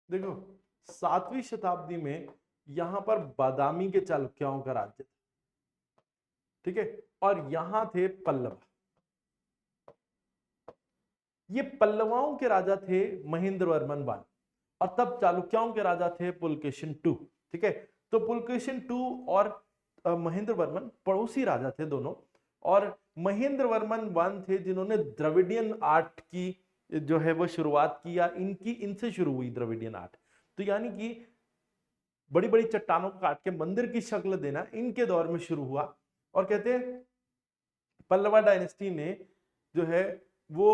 देखो 7वीं शताब्दी में यहां पर बादामी के चालुक्यों का राज्य था, ठीक है। और यहां थे पल्लव, ये पल्लवाओं के राजा थे महेंद्र वर्मन वन, और तब चालुक्यों के राजा थे पुलकेशिन टू, ठीक है। तो पुलकेशिन टू और महेंद्र वर्मन पड़ोसी राजा थे दोनों, और महेंद्र वर्मन वन थे जिन्होंने द्रविडियन आर्ट की जो है वो शुरुआत की, या इनसे शुरू हुई द्रविडियन आर्ट। तो यानी कि बड़ी बड़ी चट्टानों को काट के मंदिर की शक्ल देना इनके दौर में शुरू हुआ। और कहते हैं पल्लवा डायनेस्टी ने जो है वो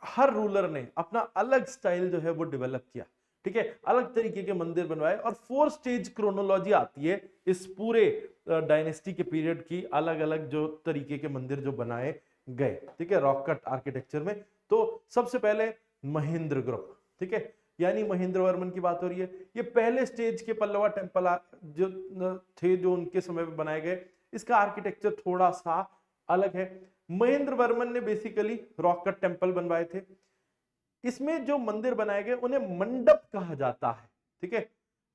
हर रूलर ने अपना अलग स्टाइल जो है वो डेवलप किया, ठीक है, अलग तरीके के मंदिर बनवाए, और 4 स्टेज क्रोनोलॉजी आती है इस पूरे डायनेस्टी के पीरियड की, अलग अलग जो तरीके के मंदिर जो बनाए गए, ठीक है, रॉक कट आर्किटेक्चर में। तो सबसे पहले महेंद्र ग्रुप, ठीक है, यानी महेंद्र वर्मन की बात हो रही है। ये पहले स्टेज के पल्लवा टेम्पल जो थे जो उनके समय में बनाए गए, इसका आर्किटेक्चर थोड़ा सा अलग है। महेंद्र वर्मन ने बेसिकली रॉक कट टेम्पल बनवाए थे। इसमें जो मंदिर बनाए गए उन्हें मंडप कहा जाता है, ठीक है।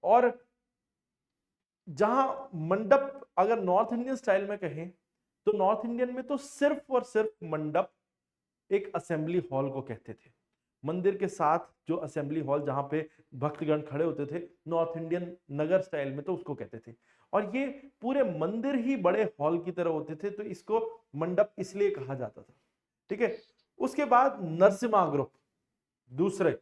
और जहां मंडप अगर नॉर्थ इंडियन स्टाइल में कहें तो नॉर्थ इंडियन में तो सिर्फ और सिर्फ मंडप एक असेंबली हॉल को कहते थे। मंदिर के साथ जो असेंबली हॉल जहां पे भक्तगण खड़े होते थे, नॉर्थ इंडियन नगर स्टाइल में तो उसको कहते थे। और ये पूरे मंदिर ही बड़े हॉल की तरह होते थे, तो इसको मंडप इसलिए कहा जाता था, ठीक है। उसके बाद नरसिम्हा ग्रुप, दूसरे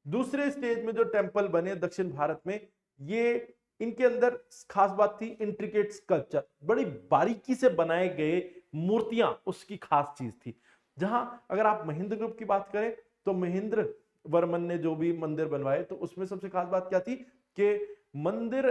दूसरे स्टेज में जो टेम्पल बने दक्षिण भारत में, ये इनके अंदर खास बात थी इंट्रिकेट स्कल्पचर, बड़ी बारीकी से बनाए गए मूर्तियां उसकी खास चीज थी। जहां अगर आप महेंद्र ग्रुप की बात करें तो महेंद्र वर्मन ने जो भी मंदिर बनवाए तो उसमें सबसे खास बात क्या थी कि मंदिर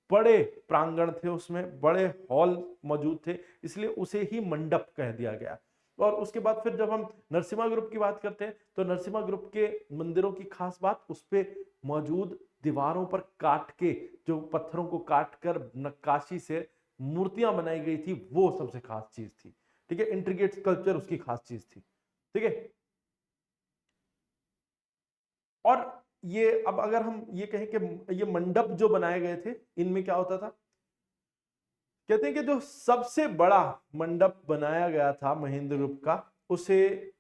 बड़े प्रांगण थे, उसमें बड़े हॉल मौजूद थे, इसलिए उसे ही मंडप कह दिया गया। और उसके बाद फिर जब हम नरसिम्हा ग्रुप की बात करते हैं तो नरसिम्हा ग्रुप के मंदिरों की खास बात उस पे मौजूद दीवारों पर काट के, जो पत्थरों को काट कर नक्काशी से मूर्तियां बनाई गई थी, वो सबसे खास चीज थी। ठीक है, इंट्रिकेट स्कल्पचर उसकी खास चीज थी। ठीक है, और ये अब अगर हम ये कहें कि ये मंडप जो बनाए गए थे, इनमें क्या होता था, कहते हैं कि जो सबसे बड़ा मंडप बनाया गया था महेंद्र ग्रुप का, उसे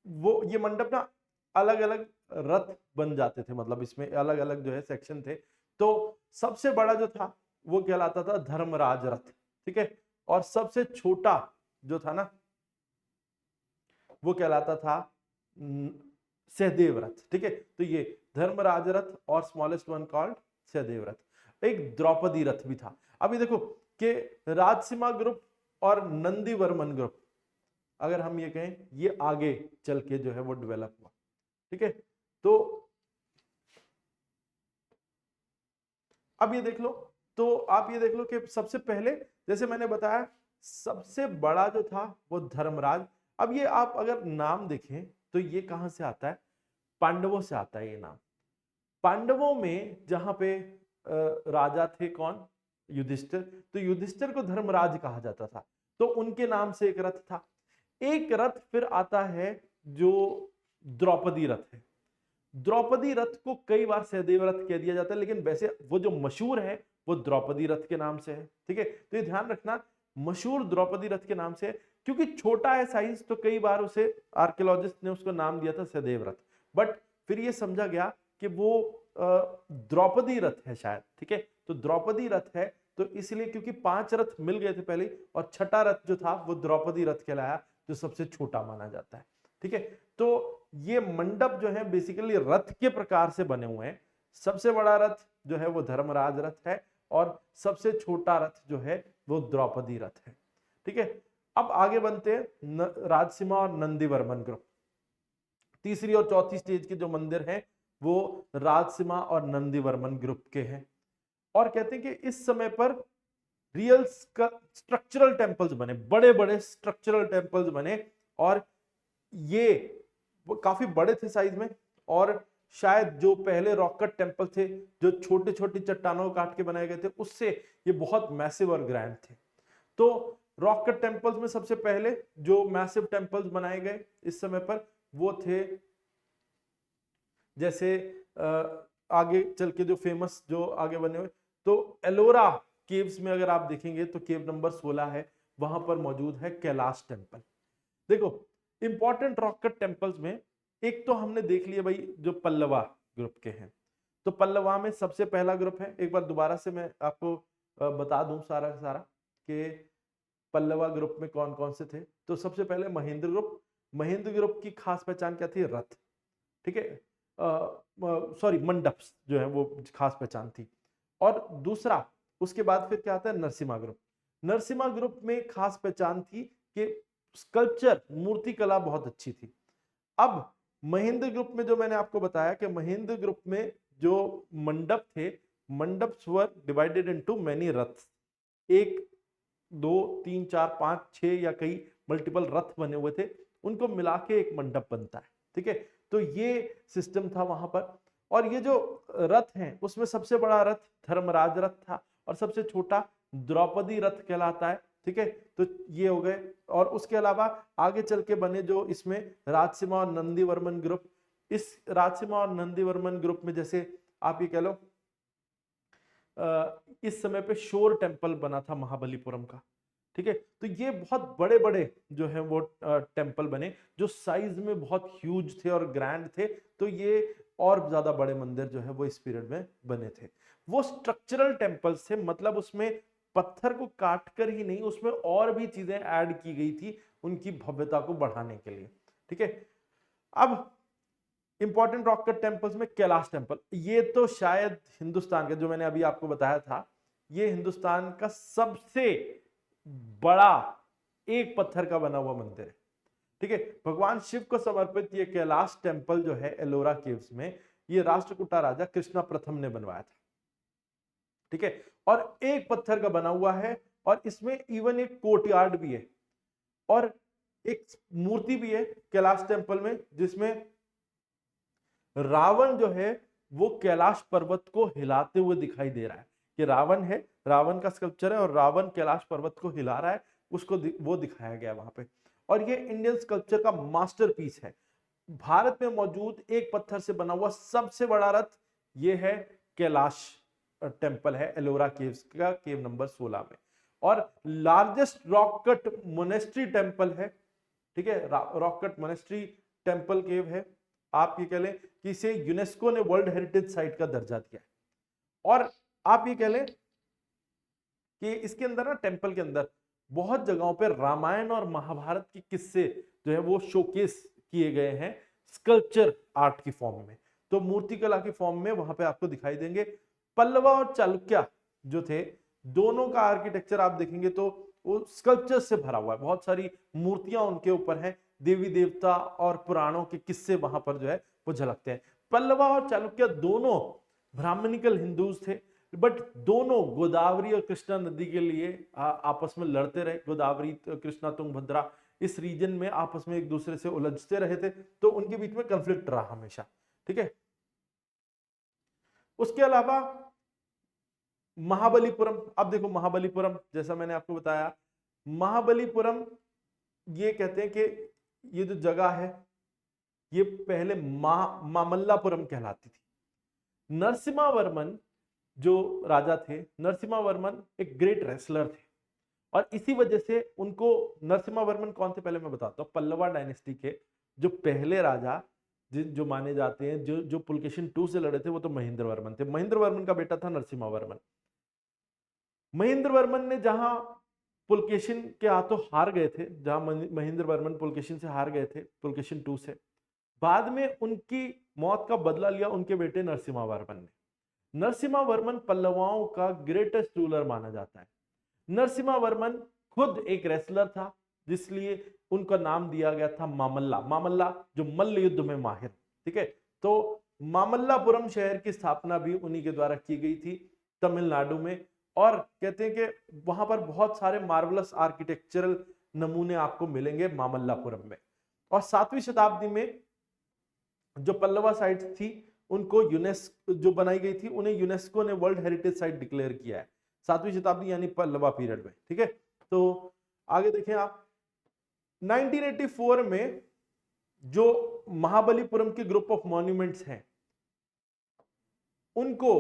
वो ये मंडप ना अलग अलग रथ बन जाते थे, मतलब इसमें अलग अलग जो है सेक्शन थे। तो सबसे बड़ा जो था वो कहलाता था धर्मराज रथ। ठीक है, और सबसे छोटा जो था ना वो कहलाता था सहदेव रथ। ठीक है, तो ये धर्मराज रथ और स्मॉलेस्ट वन कॉल्ड सहदेव रथ। एक द्रौपदी रथ भी था। अभी देखो कि राजसीमा ग्रुप और नंदीवर्मन ग्रुप, अगर हम ये कहें, ये आगे चल के जो है वो डेवलप हुआ। ठीक है, तो अब ये देख लो, तो आप ये देख लो कि सबसे पहले जैसे मैंने बताया सबसे बड़ा जो था वो धर्मराज। अब ये आप अगर नाम देखें तो ये कहां से आता है, पांडवों से आता है ये नाम। पांडवों में जहां पे राजा थे कौन, युधिष्ठिर, तो युधिष्ठिर को धर्मराज कहा जाता था, तो उनके नाम से एक रथ था। एक रथ फिर आता है जो द्रौपदी रथ है। द्रौपदी रथ को कई बार सहदेव रथ कह दिया जाता है, लेकिन वैसे वो जो मशहूर है वो द्रौपदी रथ के नाम से है। ठीक है, तो ये ध्यान रखना, मशहूर द्रौपदी रथ के नाम से है, क्योंकि छोटा है साइज, तो कई बार उसे आर्कियोलॉजिस्ट ने उसको नाम दिया था सहदेव रथ। बट फिर ये समझा गया कि वो द्रौपदी रथ है शायद। ठीक है, तो द्रौपदी रथ है तो इसलिए, क्योंकि 5 रथ मिल गए थे पहले, और छठा रथ जो था वो द्रौपदी रथ कहलाया, जो सबसे छोटा माना जाता है। ठीक है, तो ये मंडप जो है बेसिकली रथ के प्रकार से बने हुए हैं। सबसे बड़ा रथ जो है वो धर्मराज रथ है, और सबसे छोटा रथ जो है वो द्रौपदी रथ है। ठीक है, अब आगे बनते हैं राजसीमा और नंदीवर्मन ग्रुप। तीसरी और चौथी स्टेज के जो मंदिर हैं वो राजसीमा और नंदीवर्मन ग्रुप के हैं। और कहते हैं कि इस समय पर रियल स्ट्रक्चरल टेम्पल्स बने, बड़े बड़े स्ट्रक्चरल टेम्पल्स बने, और ये वो काफी बड़े थे साइज में। और शायद जो पहले रॉक कट टेम्पल थे, जो छोटे छोटे चट्टानों को काट के बनाए गए थे, उससे ये बहुत मैसिव और ग्रैंड थे। तो रॉक कट टेम्पल्स में सबसे पहले जो मैसिव टेम्पल्स बनाए गए इस समय पर वो थे, जैसे आगे चल के जो फेमस जो आगे बने हुए, तो एलोरा केव्स में अगर आप देखेंगे तो केव नंबर 16 है, वहां पर मौजूद है कैलाश टेम्पल। देखो इंपॉर्टेंट रॉक कट टेम्पल्स में एक तो हमने देख लिया भाई जो पल्लवा ग्रुप के हैं। तो पल्लवा में सबसे पहला ग्रुप है, एक बार दोबारा से मैं आपको बता दूं सारा का सारा कि पल्लवा ग्रुप में कौन कौन से थे। तो सबसे पहले महेंद्र ग्रुप। महेंद्र ग्रुप की खास पहचान क्या थी, रथ। ठीक है, सॉरी मंडप जो है वो खास पहचान थी। और दूसरा उसके बाद फिर क्या आता है, नरसिम्हा ग्रुप। नरसिम्हा ग्रुप में खास पहचान थी कि स्कल्पचर, मूर्ति कला बहुत अच्छी थी। अब महेंद्र ग्रुप में जो मैंने आपको बताया कि महेंद्र ग्रुप में जो मंडप थे, mandaps were divided into many raths. 1 2 3 4 5 6 या कई मल्टीपल रथ बने हुए थे, उनको मिला के एक मंडप बनता है। ठीक है, तो ये सिस्टम था वहां पर। और ये जो रथ हैं उसमें सबसे बड़ा रथ धर्मराज रथ था, और सबसे छोटा द्रौपदी रथ कहलाता है। ठीक है, तो ये हो गए। और उसके अलावा आगे चल के बने जो इसमें राजसीमा और नंदीवर्मन ग्रुप। इस राजसीमा और नंदीवर्मन ग्रुप में जैसे आप ये कह लो, इस समय पे शोर टेम्पल बना था महाबलीपुरम का। ठीक है, तो ये बहुत बड़े बड़े जो है वो टेम्पल बने, जो साइज में बहुत ह्यूज थे और ग्रैंड थे। तो ये और ज्यादा बड़े मंदिर जो है वो इस पीरियड में बने थे। वो स्ट्रक्चरल टेम्पल्स थे, मतलब उसमें पत्थर को काट कर ही नहीं, उसमें और भी चीजें ऐड की गई थी उनकी भव्यता को बढ़ाने के लिए। ठीक है, अब इंपॉर्टेंट रॉक कट टेम्पल्स में कैलाश टेम्पल, ये तो शायद हिंदुस्तान का, जो मैंने अभी आपको बताया था, ये हिंदुस्तान का सबसे बड़ा एक पत्थर का बना हुआ मंदिर है। ठीक है। भगवान शिव को समर्पित ये कैलाश टेम्पल जो है एलोरा केव्स में, ये राष्ट्रकूटा राजा कृष्णा प्रथम ने बनवाया था, ठीक है। और एक पत्थर का बना हुआ है, और इसमें इवन एक कोर्टयार्ड भी है, और एक मूर्ति भी है कैलाश टेम्पल में, जिसमें रावण जो है वो कैलाश पर्वत को हिलाते हुए दिखाई दे रहा है, कि रावण है, रावण का स्कल्पचर है और रावण कैलाश पर्वत को हिला रहा है, उसको वो दिखाया गया वहां पे। और ये इंडियन स्कल्पचर का मास्टरपीस है। भारत में मौजूद एक पत्थर से बना हुआ सबसे बड़ा रथ ये है कैलाश टेम्पल है एलोरा केव्स का, केव नंबर 16 में। और largest rock cut monastery temple है, ठीक है, रॉक कट मोनेस्ट्री टेम्पल केव है। आप ये कह लें कि इसे यूनेस्को ने वर्ल्ड हेरिटेज साइट का दर्जा दिया है। और आप ये कह लें कि इसके अंदर ना, टेम्पल के अंदर बहुत जगहों पे रामायण और महाभारत के किस्से जो है वो शोकेस किए गए हैं स्कल्पचर आर्ट की फॉर्म में, तो मूर्तिकला की फॉर्म में वहां पे आपको दिखाई देंगे। पल्लवा और चालुक्य जो थे, दोनों का आर्किटेक्चर आप देखेंगे तो वो स्कल्पचर से भरा हुआ है, बहुत सारी मूर्तियां उनके ऊपर हैं, देवी देवता और पुराणों के किस्से वहां पर जो है वो झलकते हैं। पल्लवा और चालुक्य दोनों ब्राह्मणिकल हिंदूज थे, बट दोनों गोदावरी और कृष्णा नदी के लिए आपस में लड़ते रहे। गोदावरी, कृष्णा, तुंगभद्रा इस रीजन में आपस में एक दूसरे से उलझते रहे थे, तो उनके बीच में कंफ्लिक्ट रहा हमेशा, ठीक है। उसके अलावा महाबलीपुरम, अब देखो महाबलीपुरम, जैसा मैंने आपको बताया, महाबलीपुरम ये कहते हैं कि ये जो जगह है ये पहले मामल्लापुरम कहलाती थी। नरसिम्हा जो राजा थे, नरसिम्हा एक ग्रेट रेसलर थे, और इसी वजह से उनको, नरसिम्हा कौन थे पहले मैं बताता हूँ, पल्लवा डायनेस्टी के जो पहले राजा जो माने जाते हैं, जो पुलकेशिन II से लड़े थे, वो तो महेंद्र थे। महेंद्र का बेटा था नरसिम्हा। महेंद्र ने जहां पुलकेशिन के हाथों हार गए थे, जहां महेंद्र पुलकेशिन से हार गए थे, पुलकेशिन II से, बाद में उनकी मौत का बदला लिया उनके बेटे नरसिम्हा ने। नरसिम्हा पल्लवाओं का ग्रेटेस्ट रूलर माना जाता है। नरसिम्हा खुद एक रेसलर था, जिसलिए उनका नाम दिया गया था मामल्ला, जो मल्ल युद्ध में माहिर, ठीक है। तो मामल्लापुरम शहर की स्थापना भी उन्हीं के द्वारा की गई थी तमिलनाडु में, और कहते हैं कि वहां पर बहुत सारे मार्वलस आर्किटेक्चरल नमूने आपको मिलेंगे मामल्लापुरम में। और 7वीं शताब्दी में जो पल्लवा साइट्स थी, उनको यूनेस्को जो बनाई गई थी, उन्हें यूनेस्को ने वर्ल्ड हेरिटेज साइट डिक्लेयर किया है 7वीं शताब्दी यानी पल्लवा पीरियड में, ठीक है। तो आगे देखें आप, 1984 में जो महाबलीपुरम के ग्रुप ऑफ मॉन्यूमेंट्स हैं उनको,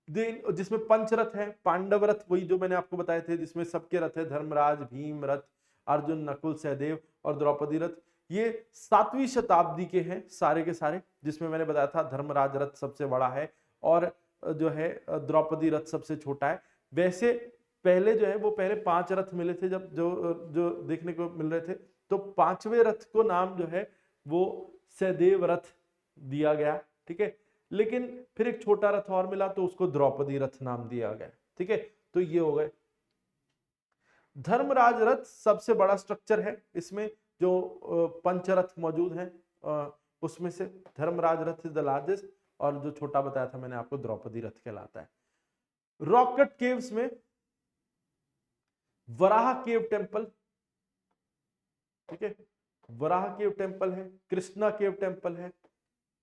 जिसमें पंचरथ है, पांडव रथ वही जो मैंने आपको बताए थे, जिसमें सबके रथ है, धर्मराज, भीम रथ, अर्जुन, नकुल, सहदेव और द्रौपदी रथ, ये 7वीं शताब्दी के हैं सारे के सारे, जिसमें मैंने बताया था धर्मराज रथ सबसे बड़ा है और जो है द्रौपदी रथ सबसे छोटा है। वैसे पहले जो है वो पहले 5 रथ मिले थे, जब जो देखने को मिल रहे थे, तो 5वें रथ को नाम जो है वो सहदेव रथ दिया गया, ठीक है। लेकिन फिर एक छोटा रथ और मिला तो उसको द्रौपदी रथ नाम दिया गया, ठीक है। तो ये हो गए। धर्मराज रथ सबसे बड़ा स्ट्रक्चर है, इसमें जो पंचरथ मौजूद हैं उसमें से धर्मराज रथ इज द लार्जेस्ट, और जो छोटा बताया था मैंने आपको द्रौपदी रथ कहलाता है। रॉक कट केव्स में वराह केव टेम्पल, ठीक है, वराह केव टेम्पल है, कृष्णा केव टेम्पल है,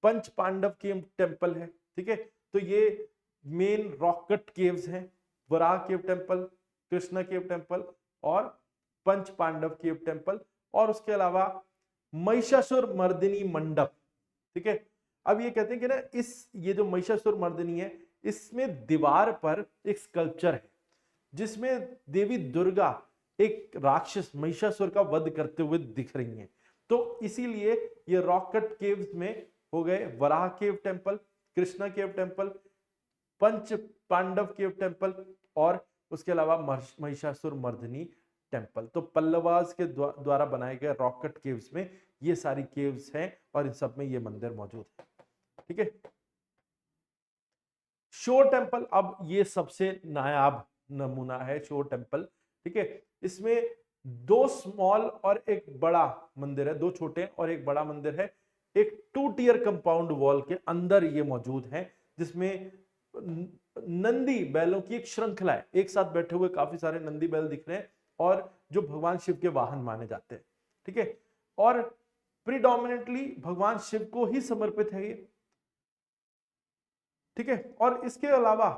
पंच पांडव केव टेम्पल है, ठीक है। तो ये मेन रॉक कट केव्स हैं, Varaha cave temple, Krishna cave temple और पंच पांडव केव टेम्पल, और उसके अलावा महिषासुर मर्दिनी मंडप, ठीक है। अब ये कहते हैं कि ना, ये जो महिषासुर मर्दिनी है, इसमें दीवार पर एक स्कल्पचर है जिसमें देवी दुर्गा एक राक्षस महिषासुर का वध करते हुए दिख रही हैं। तो इसीलिए ये रॉक कट केव्स में हो गए Varaha cave temple, Krishna cave temple, Panch Pandava cave temple और उसके अलावा महिषासुर मर्दिनी टेम्पल। तो पल्लवास के द्वारा बनाए गए रॉक कट केव्स में ये सारी केव्स हैं और इन सब में ये मंदिर मौजूद है, ठीक है। शोर टेम्पल, अब ये सबसे नायाब नमूना है शोर टेम्पल, ठीक है। इसमें दो स्मॉल और एक बड़ा मंदिर है, दो छोटे और एक बड़ा मंदिर है, एक 2 टियर कंपाउंड वॉल के अंदर ये मौजूद है, जिसमें नंदी बैलों की एक श्रृंखला है। एक साथ बैठे हुए काफी सारे नंदी बैल दिख रहे हैं और जो भगवान शिव के वाहन माने जाते हैं। ठीक है, और प्रीडोमिनेंटली भगवान शिव को ही समर्पित है ये। ठीक है, और इसके अलावा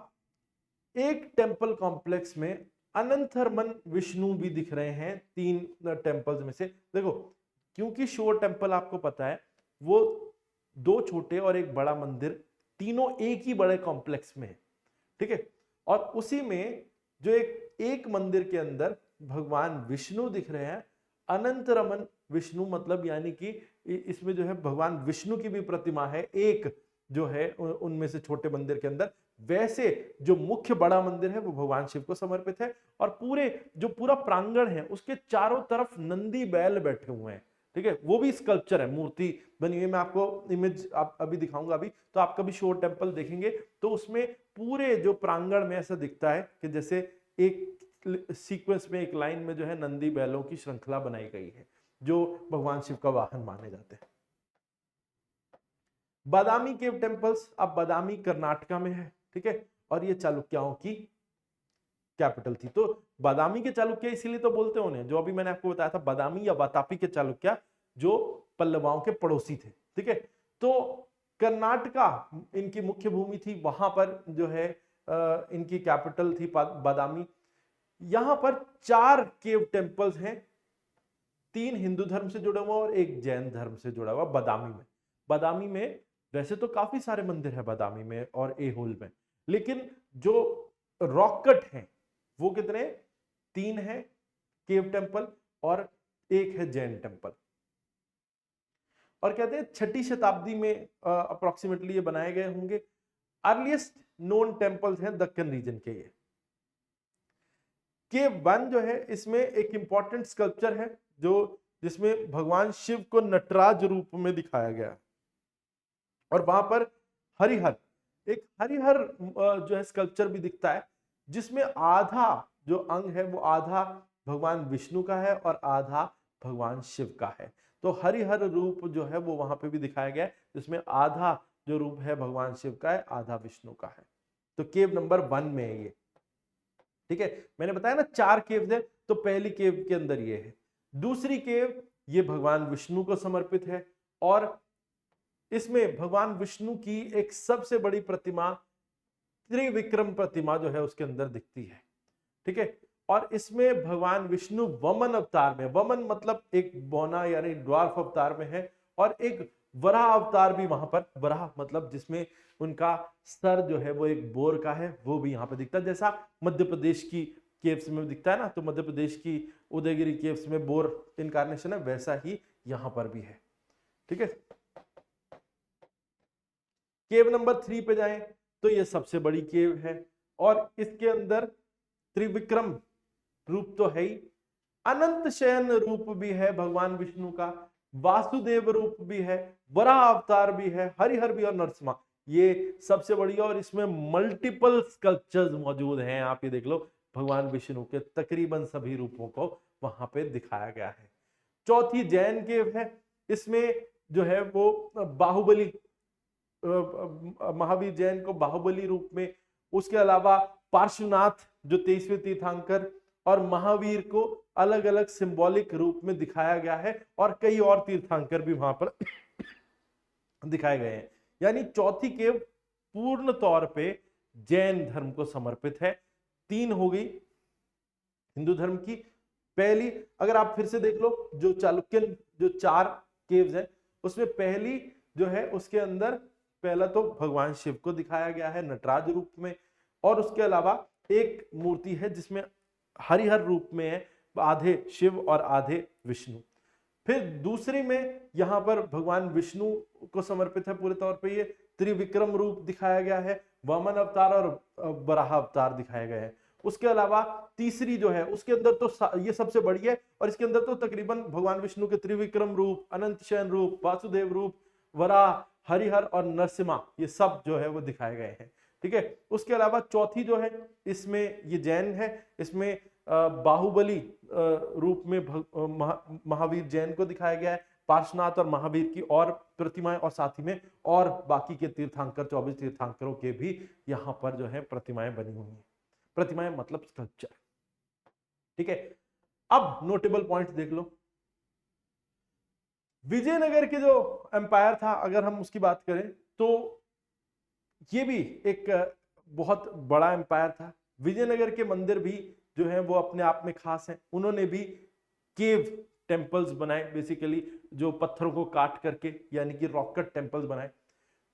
एक टेंपल कॉम्प्लेक्स में अनंतरमन विष्णु भी दिख रहे हैं, 3 टेंपल्स में से। देखो, क्योंकि शोर टेंपल आपको पता है वो 2 छोटे और एक बड़ा मंदिर तीनों एक ही बड़े कॉम्प्लेक्स में है। ठीक है, और उसी में जो एक मंदिर के अंदर भगवान विष्णु दिख रहे हैं, अनंतरमन विष्णु, मतलब यानी कि इसमें जो है भगवान विष्णु की भी प्रतिमा है एक जो है उनमें से छोटे मंदिर के अंदर। वैसे जो मुख्य बड़ा मंदिर है वो भगवान शिव को समर्पित है, और पूरा प्रांगण है उसके चारों तरफ नंदी बैल बैठे हुए हैं। ठीक है, वो भी स्कल्पचर है, मूर्ति बनी हुई। मैं आपको इमेज अभी दिखाऊंगा। अभी तो आप कभी शोर टेंपल देखेंगे तो उसमें पूरे जो प्रांगण में ऐसा दिखता है कि जैसे एक सीक्वेंस में, एक लाइन में जो है नंदी बैलों की श्रृंखला बनाई गई है, जो भगवान शिव का वाहन माने जाते हैं। बादामी केव टेम्पल्स, अब बादामी कर्नाटका में है। ठीक है, और ये चालुक्यों की कैपिटल थी। तो बादामी के चालुक्य इसीलिए तो बोलते हैं उन्हें, जो अभी मैंने आपको बताया था, बादामी या वातापी के चालुक्य जो पल्लवाओं के पड़ोसी थे। ठीक है, तो कर्नाटका इनकी मुख्य भूमि थी, वहां पर जो है इनकी कैपिटल थी बादामी। यहां पर 4 केव टेम्पल्स हैं, 3 हिंदू धर्म से जुड़ा हुआ और एक जैन धर्म से जुड़ा हुआ बादामी में। बादामी में वैसे तो काफी सारे मंदिर है बादामी में और एहोल में, लेकिन जो रॉक कट है वो कितने, 3 है केव टेम्पल और एक है जैन टेम्पल। और कहते हैं 6ठी शताब्दी में अप्रोक्सीमेटली ये बनाए गए होंगे। अर्लीस्ट नोन टेम्पल्स हैं दक्कन रीजन के ये। केव 1 जो है इसमें एक इंपॉर्टेंट स्कल्पचर है जिसमें भगवान शिव को नटराज रूप में दिखाया गया, और वहां पर एक हरिहर जो है स्कल्पचर भी दिखता है, जिसमें आधा जो अंग है वो आधा भगवान विष्णु का है और आधा भगवान शिव का है। तो हरिहर रूप जो है वो वहां पे भी दिखाया गया है, जिसमें आधा जो रूप है भगवान शिव का है, आधा विष्णु का है। तो केव नंबर 1 में है ये। ठीक है, मैंने बताया ना 4 केव है, तो पहली केव के अंदर ये है। दूसरी केव ये भगवान विष्णु को समर्पित है, और इसमें भगवान विष्णु की एक सबसे बड़ी प्रतिमा, त्रिविक्रम प्रतिमा जो है उसके अंदर दिखती है। ठीक है, और इसमें भगवान विष्णु वमन अवतार में, वमन मतलब एक बौना यानी ड्वार्फ अवतार में है, और एक वराह अवतार भी वहां पर, वराह मतलब जिसमें उनका सर जो है वो एक बोर का है, वो भी यहाँ पर दिखता है। जैसा मध्य प्रदेश की केव्स में दिखता है ना, तो मध्य प्रदेश की उदयगिरी केव्स में बोर इनकारनेशन है, वैसा ही यहां पर भी है। ठीक है, केव नंबर 3 पे जाएं तो ये सबसे बड़ी केव है, और इसके अंदर त्रिविक्रम रूप तो है ही, अनंत शयन रूप भी है भगवान विष्णु का, वासुदेव रूप भी है, वराह अवतार भी है, हरिहर भी और नरसिम्हा, ये सबसे बड़ी है। और इसमें मल्टीपल स्कल्पचर्स मौजूद हैं। आप ये देख लो, भगवान विष्णु के तकरीबन सभी रूपों को वहां पे दिखाया गया है। चौथी जैन केव है, इसमें जो है वो बाहुबली, महावीर जैन को बाहुबली रूप में, उसके अलावा पार्श्वनाथ जो 23वें तीर्थंकर और महावीर को अलग अलग सिंबॉलिक रूप में दिखाया गया है, और कई और तीर्थंकर भी वहां पर दिखाए गए हैं। यानी चौथी केव पूर्ण तौर पे जैन धर्म को समर्पित है। 3 हो गई हिंदू धर्म की। पहली, अगर आप फिर से देख लो, जो चालुक्यन जो 4 केव्स है उसमें पहली जो है उसके अंदर पहला तो भगवान शिव को दिखाया गया है नटराज रूप में, और उसके अलावा एक मूर्ति है जिसमें हरिहर रूप में है, आधे शिव और आधे विष्णु। फिर दूसरी में यहां पर भगवान विष्णु को समर्पित है पूरे तौर पे, ये त्रिविक्रम रूप दिखाया गया है, वामन अवतार और वराह अवतार दिखाए गए हैं। उसके अलावा तीसरी जो है उसके अंदर तो ये सबसे बड़ी है, और इसके अंदर तो तकरीबन भगवान विष्णु के त्रिविक्रम रूप, अनंत शयन रूप, वासुदेव रूप, वराह, हरिहर और नरसिम्हा, ये सब जो है वो दिखाए गए हैं। ठीक है, उसके अलावा चौथी जो है इसमें ये जैन है, इसमें बाहुबली रूप में महावीर जैन को दिखाया गया है, पार्श्वनाथ और महावीर की और प्रतिमाएं, और साथ ही में और बाकी के तीर्थंकर 24 तीर्थंकरों के भी यहाँ पर जो है प्रतिमाएं बनी हुई हैं। प्रतिमाएं मतलब स्कल्पचर। ठीक है, अब नोटेबल पॉइंट देख लो। विजयनगर के जो एम्पायर था, अगर हम उसकी बात करें तो ये भी एक बहुत बड़ा एम्पायर था। विजयनगर के मंदिर भी जो है वो अपने आप में खास हैं। उन्होंने भी केव टेम्पल्स बनाए, बेसिकली जो पत्थरों को काट करके, यानी कि रॉक कट टेम्पल्स बनाए।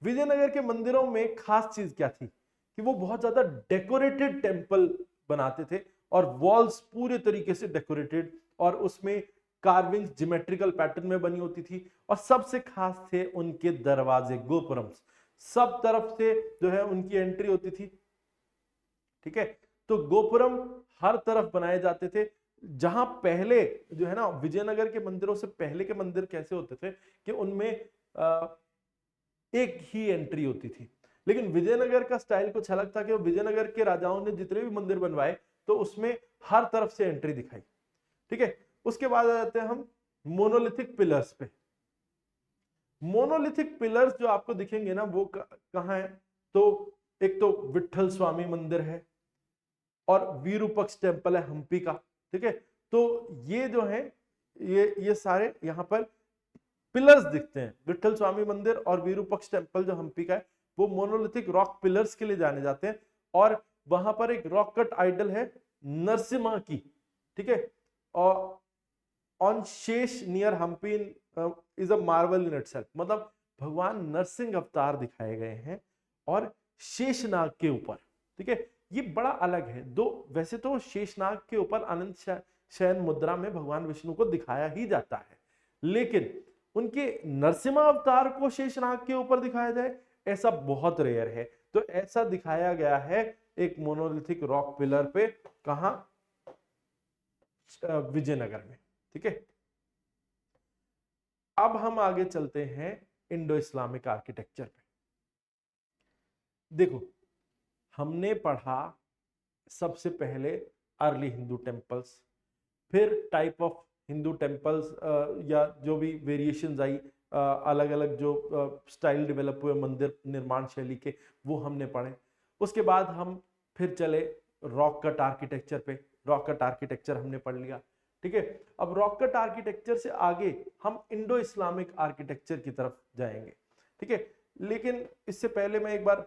विजयनगर के मंदिरों में खास चीज क्या थी कि वो बहुत ज्यादा डेकोरेटेड टेम्पल बनाते थे, और वॉल्स पूरे तरीके से डेकोरेटेड, और उसमें कार्विंग्स ज्योमेट्रिकल पैटर्न में बनी होती थी। और सबसे खास थे उनके दरवाजे, गोपुरम्स, सब तरफ से जो है उनकी एंट्री होती थी। ठीक है, तो गोपुरम हर तरफ बनाए जाते थे। जहां पहले जो है ना, विजयनगर के मंदिरों से पहले के मंदिर कैसे होते थे कि उनमें एक ही एंट्री होती थी, लेकिन विजयनगर का स्टाइल कुछ अलग था कि विजयनगर के राजाओं ने जितने भी मंदिर बनवाए तो उसमें हर तरफ से एंट्री दिखाई। ठीक है, उसके बाद आ जाते हैं हम मोनोलिथिक पिलर्स पे। मोनोलिथिक पिलर्स जो आपको दिखेंगे ना, वो कहां है, तो एक तो विट्ठल स्वामी मंदिर है और विरूपक्ष टेम्पल है हम्पी का। ठीक है, तो ये जो है ये सारे यहाँ पर पिलर्स दिखते हैं। विट्ठल स्वामी मंदिर और विरूपक्ष टेम्पल जो हम्पी का है, वो मोनोलिथिक रॉक पिलर्स के लिए जाने जाते हैं। और वहां पर एक रॉक कट आइडल है नरसिम्हा की। ठीक है, और on Shesh near Hampi is a marvel in itself, मतलब भगवान नरसिंह अवतार दिखाए गए हैं और शेषनाग के ऊपर। ठीक है, ये बड़ा अलग है। दो वैसे तो शेषनाग के ऊपर अनंत शयन मुद्रा में भगवान विष्णु को दिखाया ही जाता है, लेकिन उनके नरसिम्हा अवतार को शेषनाग के ऊपर दिखाया जाए ऐसा बहुत रेयर है। तो ऐसा दिखाया गया है एक मोनोलिथिक रॉक पिलर पे, कहां, विजयनगर में। ठीक है, अब हम आगे चलते हैं इंडो इस्लामिक आर्किटेक्चर पे। देखो, हमने पढ़ा सबसे पहले अर्ली हिंदू टेम्पल्स, फिर टाइप ऑफ हिंदू टेम्पल्स या जो भी वेरिएशंस आई, अलग अलग जो स्टाइल डेवलप हुए मंदिर निर्माण शैली के, वो हमने पढ़े। उसके बाद हम फिर चले रॉक कट आर्किटेक्चर पे। रॉक कट आर्किटेक्चर हमने पढ़ लिया। ठीक है, अब रॉक कट आर्किटेक्चर से आगे हम इंडो इस्लामिक आर्किटेक्चर की तरफ जाएंगे। ठीक है, लेकिन इससे पहले मैं एक बार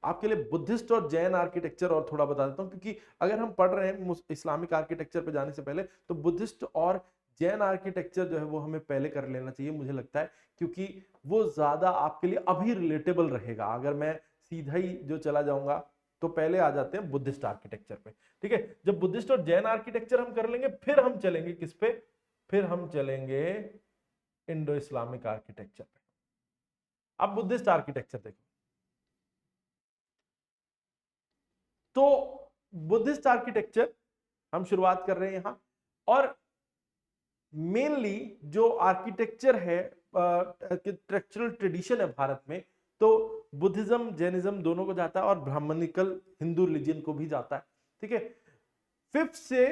आपके लिए बुद्धिस्ट और जैन आर्किटेक्चर और थोड़ा बता देता हूं, क्योंकि अगर हम पढ़ रहे हैं इस्लामिक आर्किटेक्चर पे जाने से पहले तो बुद्धिस्ट और जैन आर्किटेक्चर जो है वो हमें पहले कर लेना चाहिए, मुझे लगता है, क्योंकि वो ज्यादा आपके लिए अभी रिलेटेबल रहेगा। अगर मैं सीधा ही जो चला जाऊंगा तो पहले आ जाते हैं बुद्धिस्ट आर्किटेक्चर पे। ठीक है, जब बुद्धिस्ट और जैन आर्किटेक्चर हम कर लेंगे, फिर हम चलेंगे किस पे, फिर हम चलेंगे इंडो इस्लामिक आर्किटेक्चर पे। अब बुद्धिस्ट आर्किटेक्चर देखो, तो बुद्धिस्ट आर्किटेक्चर हम शुरुआत कर रहे हैं यहां। और मेनली जो आर्किटेक्चर है, आर्किटेक्चरल ट्रेडिशन है भारत में, तो बुद्धिज्म जैनिज्म दोनों को जाता है और ब्राह्मणिकल हिंदू रिलीजन को भी जाता है। ठीक है, 5th से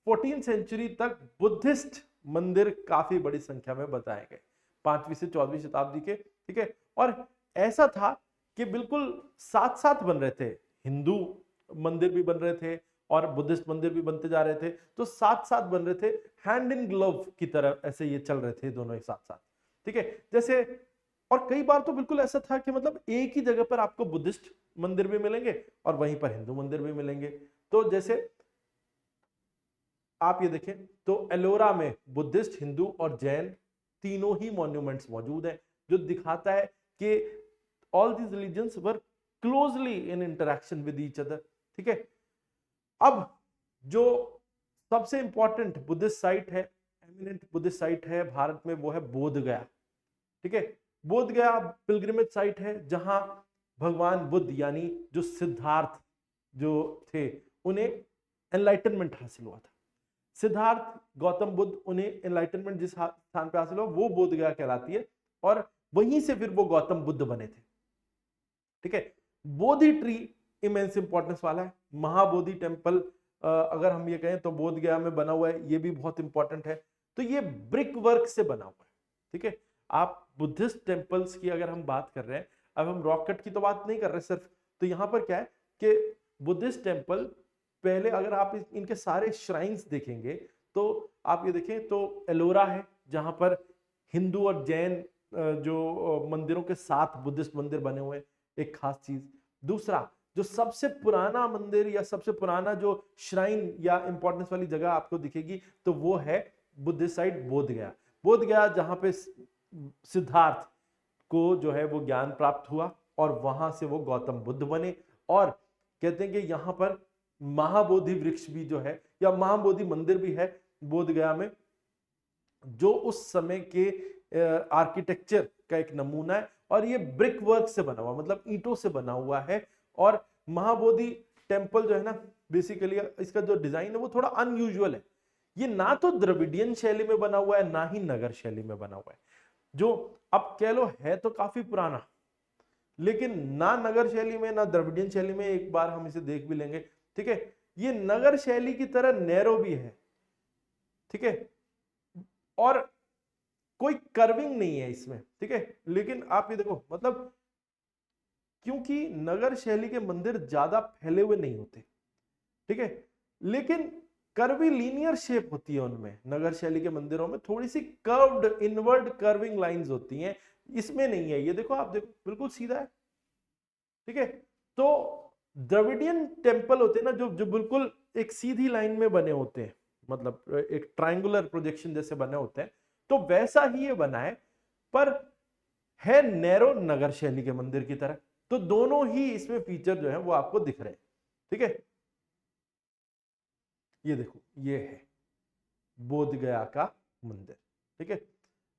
14th सेंचुरी तक बुद्धिस्ट मंदिर काफी बड़ी संख्या में बताए गए, 5वीं से 14वीं शताब्दी के। ठीक है, और ऐसा था कि बिल्कुल साथ साथ बन रहे थे, हिंदू मंदिर भी बन रहे थे और बुद्धिस्ट मंदिर भी बनते जा रहे थे, तो साथ साथ बन रहे थे, हैंड इन ग्लव की तरह ऐसे ये चल रहे थे दोनों एक साथ साथ। ठीक है, जैसे, और कई बार तो बिल्कुल ऐसा था कि मतलब एक ही जगह पर आपको बुद्धिस्ट मंदिर भी मिलेंगे और वहीं पर हिंदू मंदिर भी मिलेंगे। तो जैसे आप ये देखें तो एलोरा में बुद्धिस्ट, हिंदू और जैन तीनों ही मॉन्यूमेंट्स मौजूद हैं, जो दिखाता है कि all these religions were closely in interaction with each other. ठीक है, अब जो सबसे इंपॉर्टेंट बुद्धिस्ट साइट है, एमिनेंट बुद्धिस्ट साइट है भारत में, वो है बोध गया। ठीक है, बोध गया पिलग्रिमेज साइट है जहां भगवान बुद्ध यानी जो सिद्धार्थ जो थे, उन्हें एनलाइटनमेंट हासिल हुआ था। सिद्धार्थ गौतम बुद्ध, उन्हें एनलाइटनमेंट जिस स्थान पे हासिल हुआ वो बोध गया कहलाती है, और वहीं से फिर वो गौतम बुद्ध बने थे। ठीक है, बोधि ट्री इमेंस इंपॉर्टेंस वाला है। महाबोधि टेम्पल अगर हम ये कहें तो बोध गया में बना हुआ है, ये भी बहुत इंपॉर्टेंट है। तो ये ब्रिक वर्क से बना हुआ है, ठीक है। आप बुद्धिस्ट टेम्पल्स की अगर हम बात कर रहे हैं, अब हम रॉक कट की तो बात नहीं कर रहे सिर्फ, तो यहाँ पर क्या है कि बुद्धिस्ट टेम्पल पहले अगर आप इनके सारे श्राइन्स देखेंगे तो आप ये देखें तो एलोरा है जहां पर हिंदू और जैन जो मंदिरों के साथ बुद्धिस्ट मंदिर बने हुए हैं, एक खास चीज। दूसरा, जो सबसे पुराना मंदिर या सबसे पुराना जो श्राइन या इंपॉर्टेंस वाली जगह आपको दिखेगी तो वो है बुद्धिस्ट साइड बोध गया। बोध गया जहां पे सिद्धार्थ को जो है वो ज्ञान प्राप्त हुआ और वहां से वो गौतम बुद्ध बने। और कहते हैं कि यहाँ पर महाबोधि वृक्ष भी जो है या महाबोधि मंदिर भी है बोध गया में, जो उस समय के आर्किटेक्चर का एक नमूना है। और ये ब्रिक वर्क से बना हुआ, मतलब ईंटों से बना हुआ है। और महाबोधि टेम्पल जो है ना, बेसिकली इसका जो डिजाइन है वो थोड़ा अनयूजुअल है। ये ना तो द्रविडियन शैली में बना हुआ है ना ही नगर शैली में बना हुआ है, जो अब कह लो है तो काफी पुराना, लेकिन ना नगर शैली में ना द्रविडियन शैली में। एक बार हम इसे देख भी लेंगे, ठीक है। ये नगर शैली की तरह नैरो भी है, ठीक है, और कोई कर्विंग नहीं है इसमें, ठीक है। लेकिन आप ये देखो, मतलब क्योंकि नगर शैली के मंदिर ज्यादा फैले हुए नहीं होते, ठीक है, लेकिन कर्वी लीनियर शेप होती है उनमें। नगर शैली के मंदिरों में थोड़ी सी कर्व्ड इनवर्ड कर्विंग लाइंस होती हैं, इसमें नहीं है। ये देखो, आप देखो बिल्कुल सीधा है, ठीक है। तो द्रविडियन टेम्पल होते हैं ना, जो बिल्कुल एक सीधी लाइन में बने होते हैं, मतलब एक ट्रायंगुलर प्रोजेक्शन जैसे बने होते हैं, तो वैसा ही ये बना है, पर है नैरो नगर शैली के मंदिर की तरह। तो दोनों ही इसमें फीचर जो है वो आपको दिख रहे हैं, ठीक है। ये देखो, ये है बोध गया का मंदिर, ठीक है।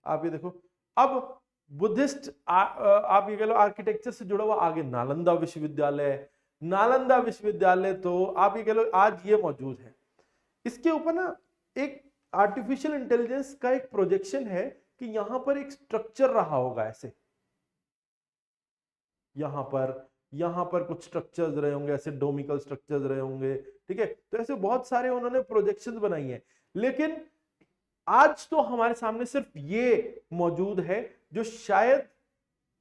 आप ये देखो, अब बुद्धिस्ट आप ये कह लो आर्किटेक्चर से जुड़ा हुआ आगे नालंदा विश्वविद्यालय। नालंदा विश्वविद्यालय तो आप ये कह लो आज ये मौजूद है। इसके ऊपर ना एक आर्टिफिशियल इंटेलिजेंस का एक प्रोजेक्शन है कि यहां पर एक स्ट्रक्चर रहा होगा ऐसे, यहां पर कुछ स्ट्रक्चर्स रहे होंगे, ऐसे डोमिकल स्ट्रक्चर्स रहे होंगे, ठीक है। तो ऐसे बहुत सारे उन्होंने प्रोजेक्शंस बनाई हैं, लेकिन आज तो हमारे सामने सिर्फ ये मौजूद है, जो शायद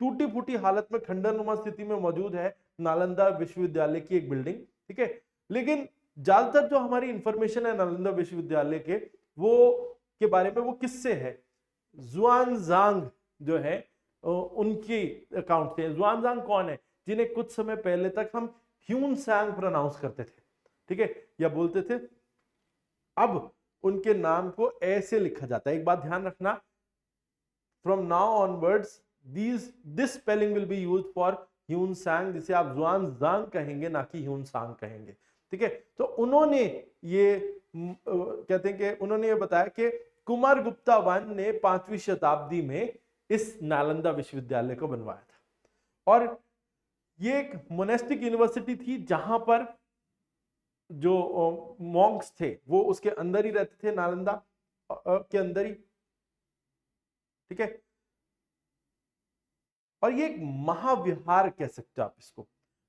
टूटी फूटी हालत में खंडरनुमा स्थिति में मौजूद है, नालंदा विश्वविद्यालय की एक बिल्डिंग, ठीक है। लेकिन ज्यादातर जो हमारी इंफॉर्मेशन है नालंदा विश्वविद्यालय के वो के बारे में वो किससे है, जुआनजांग जो है उनकी अकाउंट से। जुआनजांग कौन है, जिन्हें कुछ समय पहले तक हम ह्यून सांग प्रोनाउंस करते थे, ठीक है, या बोलते थे। अब उनके नाम को ऐसे लिखा जाता है। एक बात ध्यान रखना, from now onwards this spelling will be used for Hyun सांग, जिसे आप जुआनजांग कहेंगे ना कि ह्यून सांग कहेंगे, ठीक है। तो उन्होंने ये कहते हैं कि उन्होंने ये बताया कि कुमार गुप्ता वन ने 5वीं शताब्दी में इस नालंदा विश्वविद्यालय को बनवाया था। और ये एक मोनेस्टिक यूनिवर्सिटी थी जहां पर जो मॉन्क्स थे वो उसके अंदर ही रहते थे, नालंदा के अंदर ही, ठीक है। और ये एक महाविहार कह सकते हो आप इसको।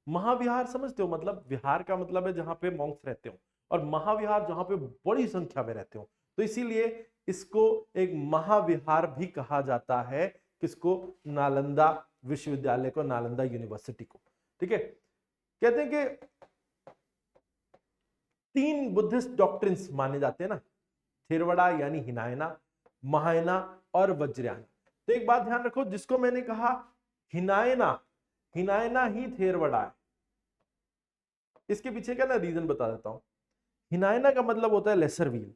महाविहार समझते हो, मतलब विहार का मतलब है जहां पे मॉन्क्स रहते हो, और महाविहार जहां पे बड़ी संख्या में रहते हो, तो इसीलिए इसको एक महाविहार भी कहा जाता है। किसको, नालंदा विश्वविद्यालय को, नालंदा यूनिवर्सिटी को, ठीक है। कहते हैं कि 3 बुद्धिस्ट डॉक्ट्रिन्स माने जाते हैं ना, थेरवड़ा यानी हिनायना, महायाना और वज्रयान। तो एक बात ध्यान रखो, जिसको मैंने कहा हिनायना, हिनायना ही थेरवड़ा है। इसके पीछे का ना रीजन बता देता हूं। हिनायना का मतलब होता है लेसर व्हील,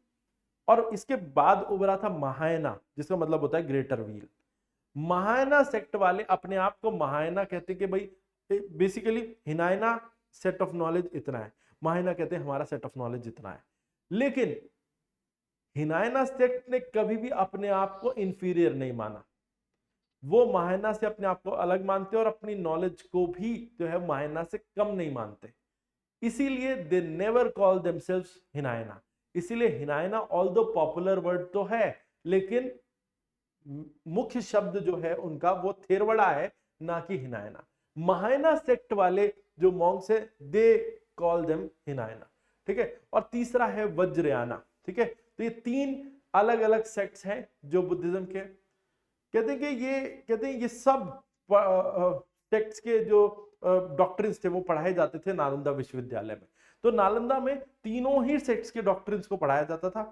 और इसके बाद उभरा था महायाना, जिसका मतलब होता है ग्रेटर व्हील। महायाना सेक्ट वाले अपने आप को महायाना कहते हैं कि भाई बेसिकली हिनायना सेट ऑफ नॉलेज इतना है, महायाना कहते हैं हमारा सेट ऑफ नॉलेज इतना है। लेकिन हिनायना सेक्ट ने कभी भी अपने आप को इंफीरियर नहीं माना। वो महायाना से अपने आप को अलग मानते और अपनी नॉलेज को भी जो है महायाना से कम नहीं मानते। इसीलिए दे नेवर कॉल देमसेल्व्स हिनायना। इसीलिए हिनायना ऑल्दो पॉपुलर वर्ड तो है, लेकिन मुख्य शब्द जो है उनका वो थेरवड़ा है, ना कि हिनायना। महायाना सेक्ट वाले जो मॉन्क्स है दे कॉल देम हिनायना, ठीक है। और तीसरा है वज्रयाना, ठीक है। तो ये 3 अलग अलग सेक्ट्स हैं जो बुद्धिज्म के, कहते हैं ये सब टेक्स्ट के जो डॉक्ट्रिन्स थे वो पढ़ाए जाते थे नालंदा विश्वविद्यालय में। तो नालंदा में तीनों ही सेक्ट्स के डॉक्ट्रिन्स को पढ़ाया जाता था।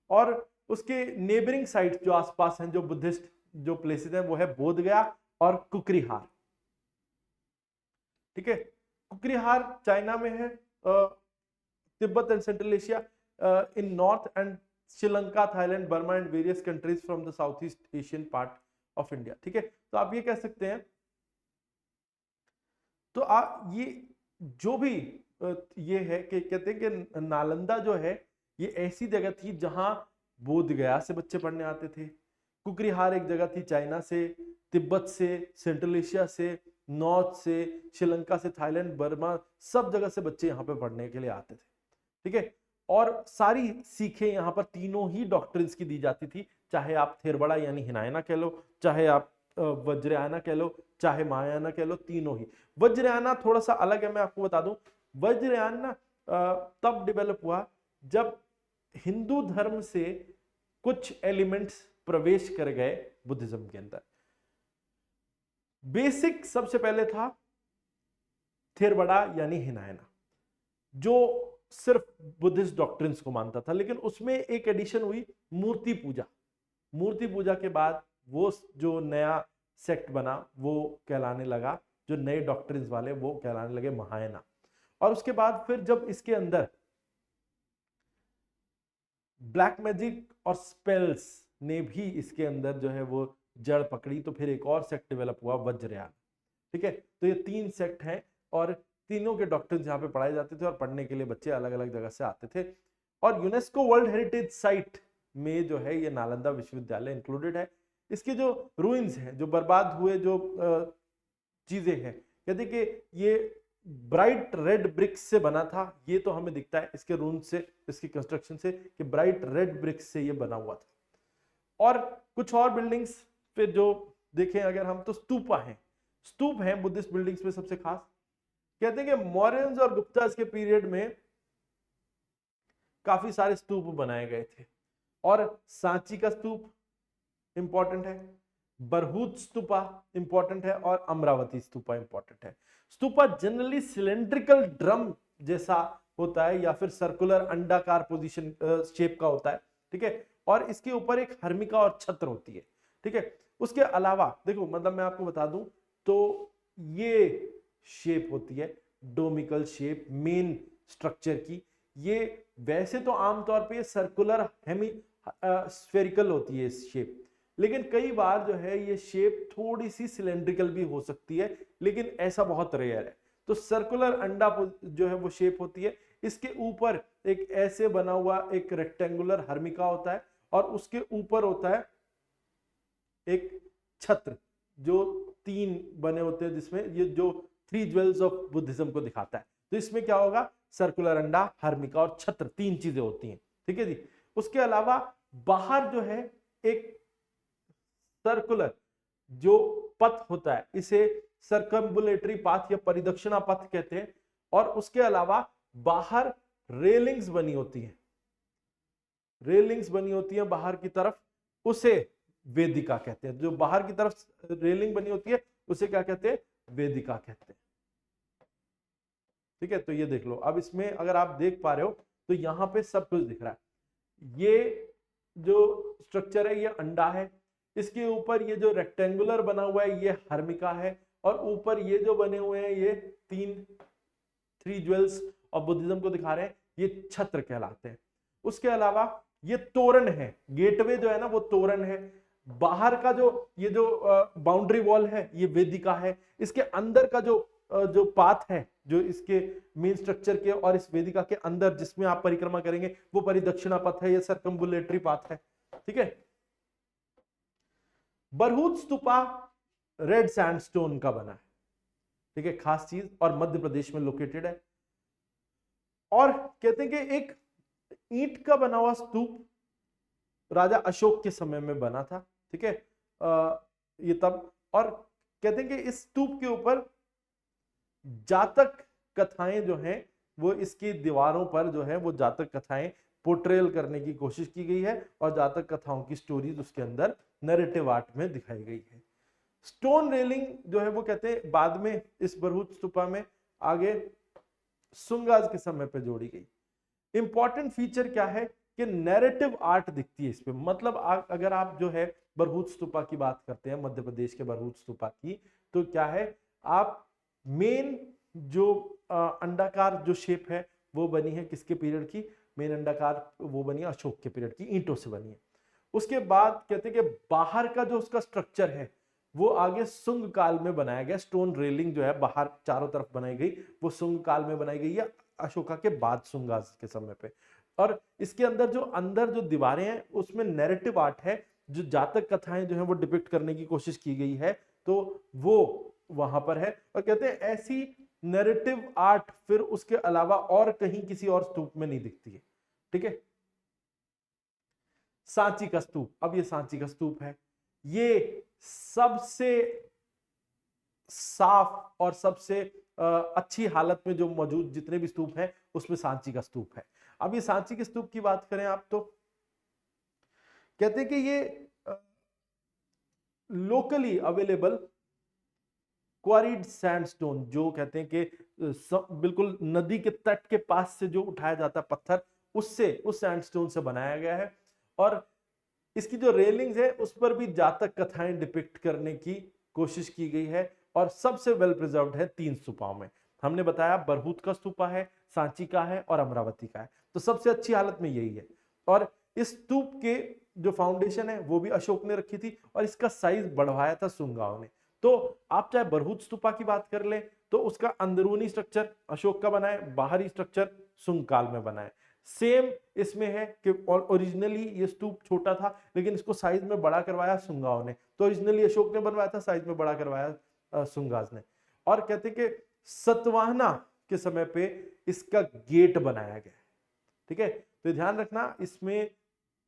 और उसके नेबरिंग साइट्स जो आसपास हैं, जो बुद्धिस्ट जो प्लेसेस हैं, वो है बोधगया और कुकरीहार, ठीक है। कुकरीहार चाइना में है, Tibet and central Asia, in north and Sri Lanka, Thailand, Burma and various countries from the south east Asian part of India, ठीक है। तो आप ये कह सकते हैं, तो ये जो भी ये है कि कहते हैं कि नालंदा जो है ये ऐसी जगह थी जहां बोधगया से बच्चे पढ़ने आते थे। कुकरीहार एक जगह थी चाइना से, तिब्बत से, सेंट्रल एशिया से, नॉर्थ से, श्रीलंका से, थाईलैंड, बर्मा, सब जगह से बच्चे यहाँ पे पढ़ने के लिए आते थे, ठीक है। और सारी सीखें यहाँ पर तीनों ही डॉक्ट्रिन्स की दी जाती थी, चाहे आप थेरवड़ा यानी हिनायना कह लो, चाहे आप वज्रयाना कह लो, चाहे महायाना कह लो, तीनों ही। वज्रयाना थोड़ा सा अलग है, मैं आपको बता दूं। वज्रयाना तब डेवलप हुआ जब हिंदू धर्म से कुछ एलिमेंट्स प्रवेश कर गए बुद्धिज्म के अंदर। बेसिक सबसे पहले था थेरवड़ा यानी हिनायना, जो सिर्फ बुद्धिस्ट डॉक्ट्रिन्स को मानता था, लेकिन उसमें एक एडिशन हुई मूर्ति पूजा। मूर्ति पूजा के बाद वो जो नया सेक्ट बना वो कहलाने लगा, जो नए डॉक्ट्रिन्स वाले वो कहलाने लगे महायाना। और उसके बाद फिर जब इसके अंदर ब्लैक मैजिक और स्पेल्स ने भी इसके अंदर जो है वो जड़ पकड़ी, तो फिर एक और सेक्ट डेवलप हुआ वज्रयान, ठीक है। तो ये 3 सेक्ट हैं और तीनों के डॉक्ट्रिन्स यहाँ पे पढ़ाए जाते थे और पढ़ने के लिए बच्चे अलग अलग जगह से आते थे। और यूनेस्को वर्ल्ड हेरिटेज साइट में जो है ये नालंदा विश्वविद्यालय इंक्लूडेड है। इसके जो रूइंस हैं, जो बर्बाद हुए जो चीजें हैं, कहते कि ये ब्राइट रेड ब्रिक्स से बना था। ये तो हमें दिखता है इसके रूम से, इसकी कंस्ट्रक्शन से, कि ब्राइट रेड ब्रिक्स से ये बना हुआ था। और कुछ और बिल्डिंग्स पे जो देखें अगर हम, तो स्तूपा हैं, स्तूप हैं बुद्धिस्ट बिल्डिंग्स में सबसे खास। कहते हैं कि मौर्यंस और गुप्तास के पीरियड में काफी सारे स्तूप बनाए गए थे, और सांची का स्तूप इंपॉर्टेंट है, बरहूत स्तूपा इंपॉर्टेंट है, और अमरावती स्तूपा इंपॉर्टेंट है। स्तूपा जनरली सिलेंड्रिकल ड्रम जैसा होता है या फिर सर्कुलर अंडाकार पोजीशन शेप का होता है, ठीक है। और इसके ऊपर एक हर्मिका और छत्र होती है, ठीक है। उसके अलावा देखो, मतलब मैं आपको बता दूं तो ये शेप होती है डोमिकल शेप मेन स्ट्रक्चर की। ये वैसे तो आमतौर पे सर्कुलर हेमी स्फेरिकल होती है इस शेप, लेकिन कई बार जो है ये शेप थोड़ी सी सिलेंड्रिकल भी हो सकती है, लेकिन ऐसा बहुत रेयर है। तो सर्कुलर अंडा जो है वो शेप होती है। इसके ऊपर एक ऐसे बना हुआ एक रेक्टेंगुलर हर्मिका होता है, और उसके ऊपर होता है एक छत्र जो 3 बने होते हैं, जिसमें ये जो 3 ज्वेल्स ऑफ बुद्धिज्म को दिखाता है। तो इसमें क्या होगा, सर्कुलर अंडा, हर्मिका और छत्र, 3 चीजें होती हैं, ठीक है जी। उसके अलावा बाहर जो है एक सर्कुलर जो पथ होता है, इसे सर्कम्बुलेटरी पाथ या परिदक्षिणा पथ कहते हैं। और उसके अलावा बाहर रेलिंग्स बनी होती हैं, रेलिंग्स बनी होती है बाहर की तरफ, उसे वेदिका कहते हैं। जो बाहर की तरफ रेलिंग बनी होती है उसे क्या कहते हैं, वेदिका कहते हैं, ठीक है। तो ये देख लो, अब इसमें अगर आप देख पा रहे हो तो यहां पे सब कुछ दिख रहा है। ये जो स्ट्रक्चर है ये अंडा है, इसके ऊपर ये जो रेक्टेंगुलर बना हुआ है ये हर्मिका है, और ऊपर ये जो बने हुए हैं ये 3 ज्वेल्स ऑफ बुद्धिज्म को दिखा रहे हैं, ये छत्र कहलाते हैं। उसके अलावा ये तोरण है, गेटवे जो है ना वो तोरण है। बाहर का जो ये जो बाउंड्री वॉल है ये वेदिका है। इसके अंदर का जो पाथ है, जो इसके मेन स्ट्रक्चर के और इस वेदिका के अंदर जिसमें आप परिक्रमा करेंगे वो परिदक्षिणा पथ है, ये सर्कम्बुलेटरी पाथ है, ठीक है। बरहूत स्तूपा रेड सैंडस्टोन का बना है, ठीक है, खास चीज, और मध्य प्रदेश में लोकेटेड है। और कहते हैं कि एक ईंट का बना हुआ स्तूप राजा अशोक के समय में बना था, ठीक है, ये तब। और कहते हैं कि इस स्तूप के ऊपर जातक कथाएं जो हैं वो इसकी दीवारों पर जो है वो जातक कथाएं पोर्ट्रेल करने की कोशिश की गई है और जातक कथाओं की स्टोरीज उसके अंदर नैरेटिव आर्ट में दिखाई गई है। स्टोन रेलिंग जो है वो कहते हैं बाद में इस बरहुत स्तूपा में आगे सुंगाज के समय पे जोड़ी गई। इंपॉर्टेंट फीचर क्या है कि नैरेटिव आर्ट दिखती है इस पे। मतलब अगर आप जो है बरहुत स्तूपा की बात करते हैं, मध्य प्रदेश के बरहुत स्तूपा की, तो क्या है, आप मेन जो अंडाकार जो शेप है वो बनी है किसके पीरियड की, मेन अंडाकार वो बनी है अशोक के पीरियड की, ईंटों से बनी है। उसके बाद कहते हैं कि बाहर का जो उसका स्ट्रक्चर है वो आगे सुंग काल में बनाया गया। स्टोन रेलिंग जो है बाहर चारों तरफ बनाई गई वो सुंग काल में बनाई गई है, अशोका के बाद, सुंगास के समय पे। और इसके अंदर जो दीवारें हैं उसमें नैरेटिव आर्ट है, जो जातक कथाएं जो है वो डिपिक्ट करने की कोशिश की गई है, तो वो वहां पर है। और कहते हैं ऐसी नैरेटिव आर्ट फिर उसके अलावा और कहीं किसी और स्तूप में नहीं दिखती है। ठीक है। सांची का स्तूप, अब ये सांची का स्तूप है, ये सबसे साफ और सबसे अच्छी हालत में जो मौजूद जितने भी स्तूप हैं उसमें सांची का स्तूप है। अब ये सांची के स्तूप की बात करें आप तो कहते हैं कि ये लोकली अवेलेबल क्वारीड सैंडस्टोन, जो कहते हैं कि बिल्कुल नदी के तट के पास से जो उठाया जाता है पत्थर, उससे उस सैंडस्टोन से बनाया गया है। और इसकी जो रेलिंग्स है उस पर भी जातक कथाएं डिपिक्ट करने की कोशिश की गई है। और सबसे वेल प्रिजर्व्ड है 3 स्तूपाओं में। हमने बताया बरहुत का स्तूपा है, सांची का है और अमरावती का है, तो सबसे अच्छी हालत में यही है। और इस स्तूप के जो फाउंडेशन है वो भी अशोक ने रखी थी और इसका साइज बढ़वाया था सुंगाओं ने। तो आप चाहे बरहुत स्तूपा की बात कर लें तो उसका अंदरूनी स्ट्रक्चर अशोक का बना है, बाहरी स्ट्रक्चर सुंग काल में बना है। सेम इसमें है कि ओरिजिनली ये स्तूप छोटा था लेकिन इसको साइज में बड़ा करवाया सुंगाओं ने। तो ओरिजिनली अशोक ने बनवाया था, साइज में बड़ा करवाया सुंगाज ने। और कहते कि सतवाहना के समय पे इसका गेट बनाया गया। ठीक है, तो ध्यान रखना इसमें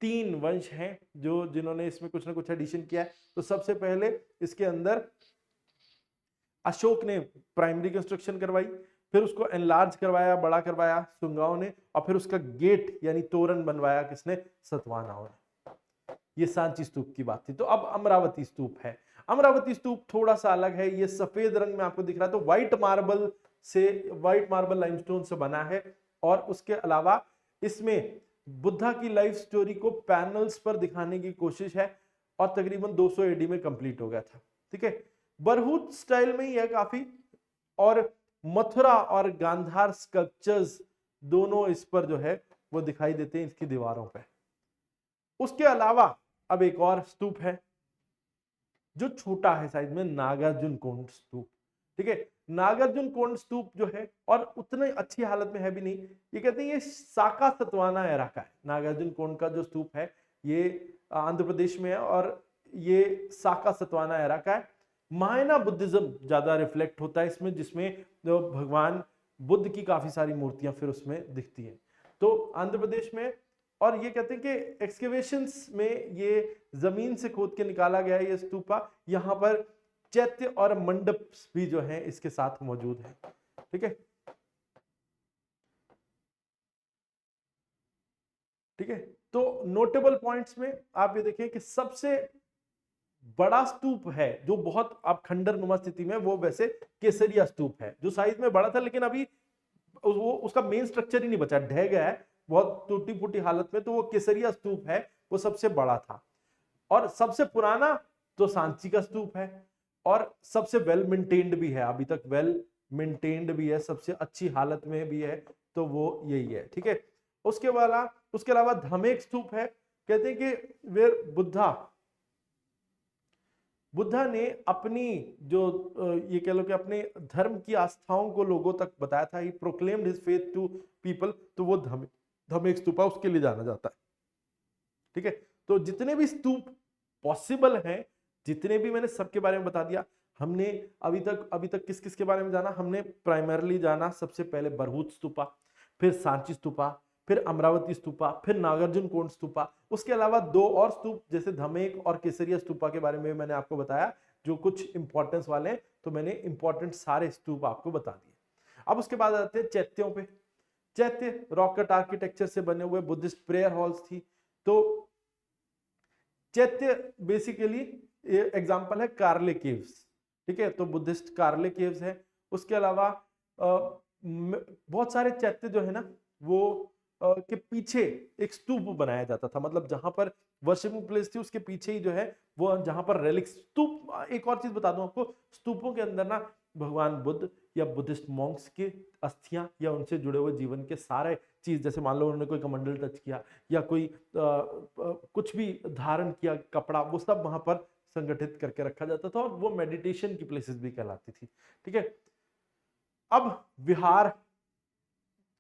3 वंश हैं जो जिन्होंने इसमें कुछ ना कुछ एडिशन किया है। तो सबसे पहले इसके अंदर अशोक ने प्राइमरी कंस्ट्रक्शन करवाई, फिर उसको एनलार्ज करवाया, बड़ा करवाया सुंगाओं ने, और फिर उसका गेट यानी तोरण बनवाया किसने, सतवाहनाओं ने। ये सांची स्तूप की बात थी। तो अब अमरावती स्तूप है। अमरावती स्तूप थोड़ा सा अलग है, ये सफेद रंग में आपको दिख रहा है, तो व्हाइट मार्बल लाइमस्टोन से बना है। और उसके अलावा इसमें बुद्धा की लाइफ स्टोरी को पैनल्स पर दिखाने की कोशिश है और तकरीबन 200 एडी में कंप्लीट हो गया था। ठीक है, बरहुत स्टाइल में ही है काफी, और मथुरा और गांधार स्कल्पचर्स दोनों इस पर जो है वो दिखाई देते हैं इसकी दीवारों पे। उसके अलावा अब एक और स्तूप है जो छोटा है साइज में, नागार्जुन कोंड स्तूप। ठीक है, नागार्जुन कोंड स्तूप जो है और उतनी अच्छी हालत में है भी नहीं। ये कहते हैं ये साका सतवाना एरा का है। नागार्जुन कोंड का जो स्तूप है ये आंध्र प्रदेश में है और ये साका सतवाना एरा का है। महायाना बुद्धिज्म ज्यादा रिफ्लेक्ट होता है इसमें, जिसमें भगवान बुद्ध की काफी सारी मूर्तियां फिर उसमें दिखती हैं। तो आंध्र प्रदेश में, और ये कहते हैं कि एक्सकेवेशंस में ये जमीन से खोद के निकाला गया है ये स्तूपा। यहाँ पर चैत्य और मंडप भी जो है इसके साथ मौजूद है। ठीक है, ठीक है। तो नोटेबल पॉइंट्स में आप ये देखें कि सबसे बड़ा स्तूप है जो बहुत अब खंडर नुमा स्थिति में, वो वैसे केसरिया स्तूप है जो साइज में बड़ा था लेकिन अभी वो उसका मेन स्ट्रक्चर ही नहीं बचा, ढह गया है बहुत टूटी फूटी हालत में। तो वो केसरिया स्तूप है, वो सबसे बड़ा था। और सबसे पुराना तो सांची का स्तूप है और सबसे वेल मेंटेन्ड भी है, अभी तक वेल मेंटेन्ड भी है, सबसे अच्छी हालत में भी है, तो वो यही है। ठीक है, उसके अलावा धमेक स्तूप है। कहते हैं कि वे बुद्धा ने अपनी जो ये कह लो कि अपने धर्म की आस्थाओं को लोगों तक बताया था, he proclaimed his faith to people, तो वो धमेक स्तूपा उसके लिए जाना जाता है। ठीक है, तो जितने भी स्तूप पॉसिबल हैं, जितने भी मैंने सबके बारे में बता दिया। हमने अभी तक किस किस के बारे में जाना, हमने प्राइमरली जाना सबसे पहले बरहुत स्तूपा, फिर सांची स्तूपा, फिर अमरावती स्तूपा, फिर नागार्जुन कोंड स्तूपा। उसके अलावा 2 और स्तूप जैसे धमेक और केसरिया स्तूपा के बारे में मैंने आपको बताया जो कुछ इंपॉर्टेंस वाले हैं। तो मैंने इंपॉर्टेंट सारे स्तूप आपको बता दिए। अब उसके बाद आते हैं चैत्यों पे। चैत्य रॉक कट आर्किटेक्चर से बने हुए बुद्धिस्ट प्रेयर हॉल्स थी। तो चैत्य बेसिकली एग्जांपल है कार्ले केव्स, ठीक है, तो बुद्धिस्ट कार्ले केव्स है। उसके अलावा बहुत सारे चैत्य जो है ना वो के पीछे एक स्तूप बनाया जाता था, मतलब जहां पर वर्शिपिंग प्लेस थी उसके पीछे ही जो है वो जहां पर रेलिक्स स्तूप। एक और चीज बता दूं आपको, स्तूपों के अंदर ना भगवान बुद्ध या बुद्धिस्ट मॉन्क्स की अस्थियां या उनसे जुड़े हुए जीवन के सारे चीज, जैसे मान लो उन्होंने कोई कमंडल टच किया या कोई कुछ भी धारण किया कपड़ा, वो सब वहां पर संगठित करके रखा जाता था और वो मेडिटेशन की प्लेसेस भी कहलाती थी, ठीक है। अब विहार,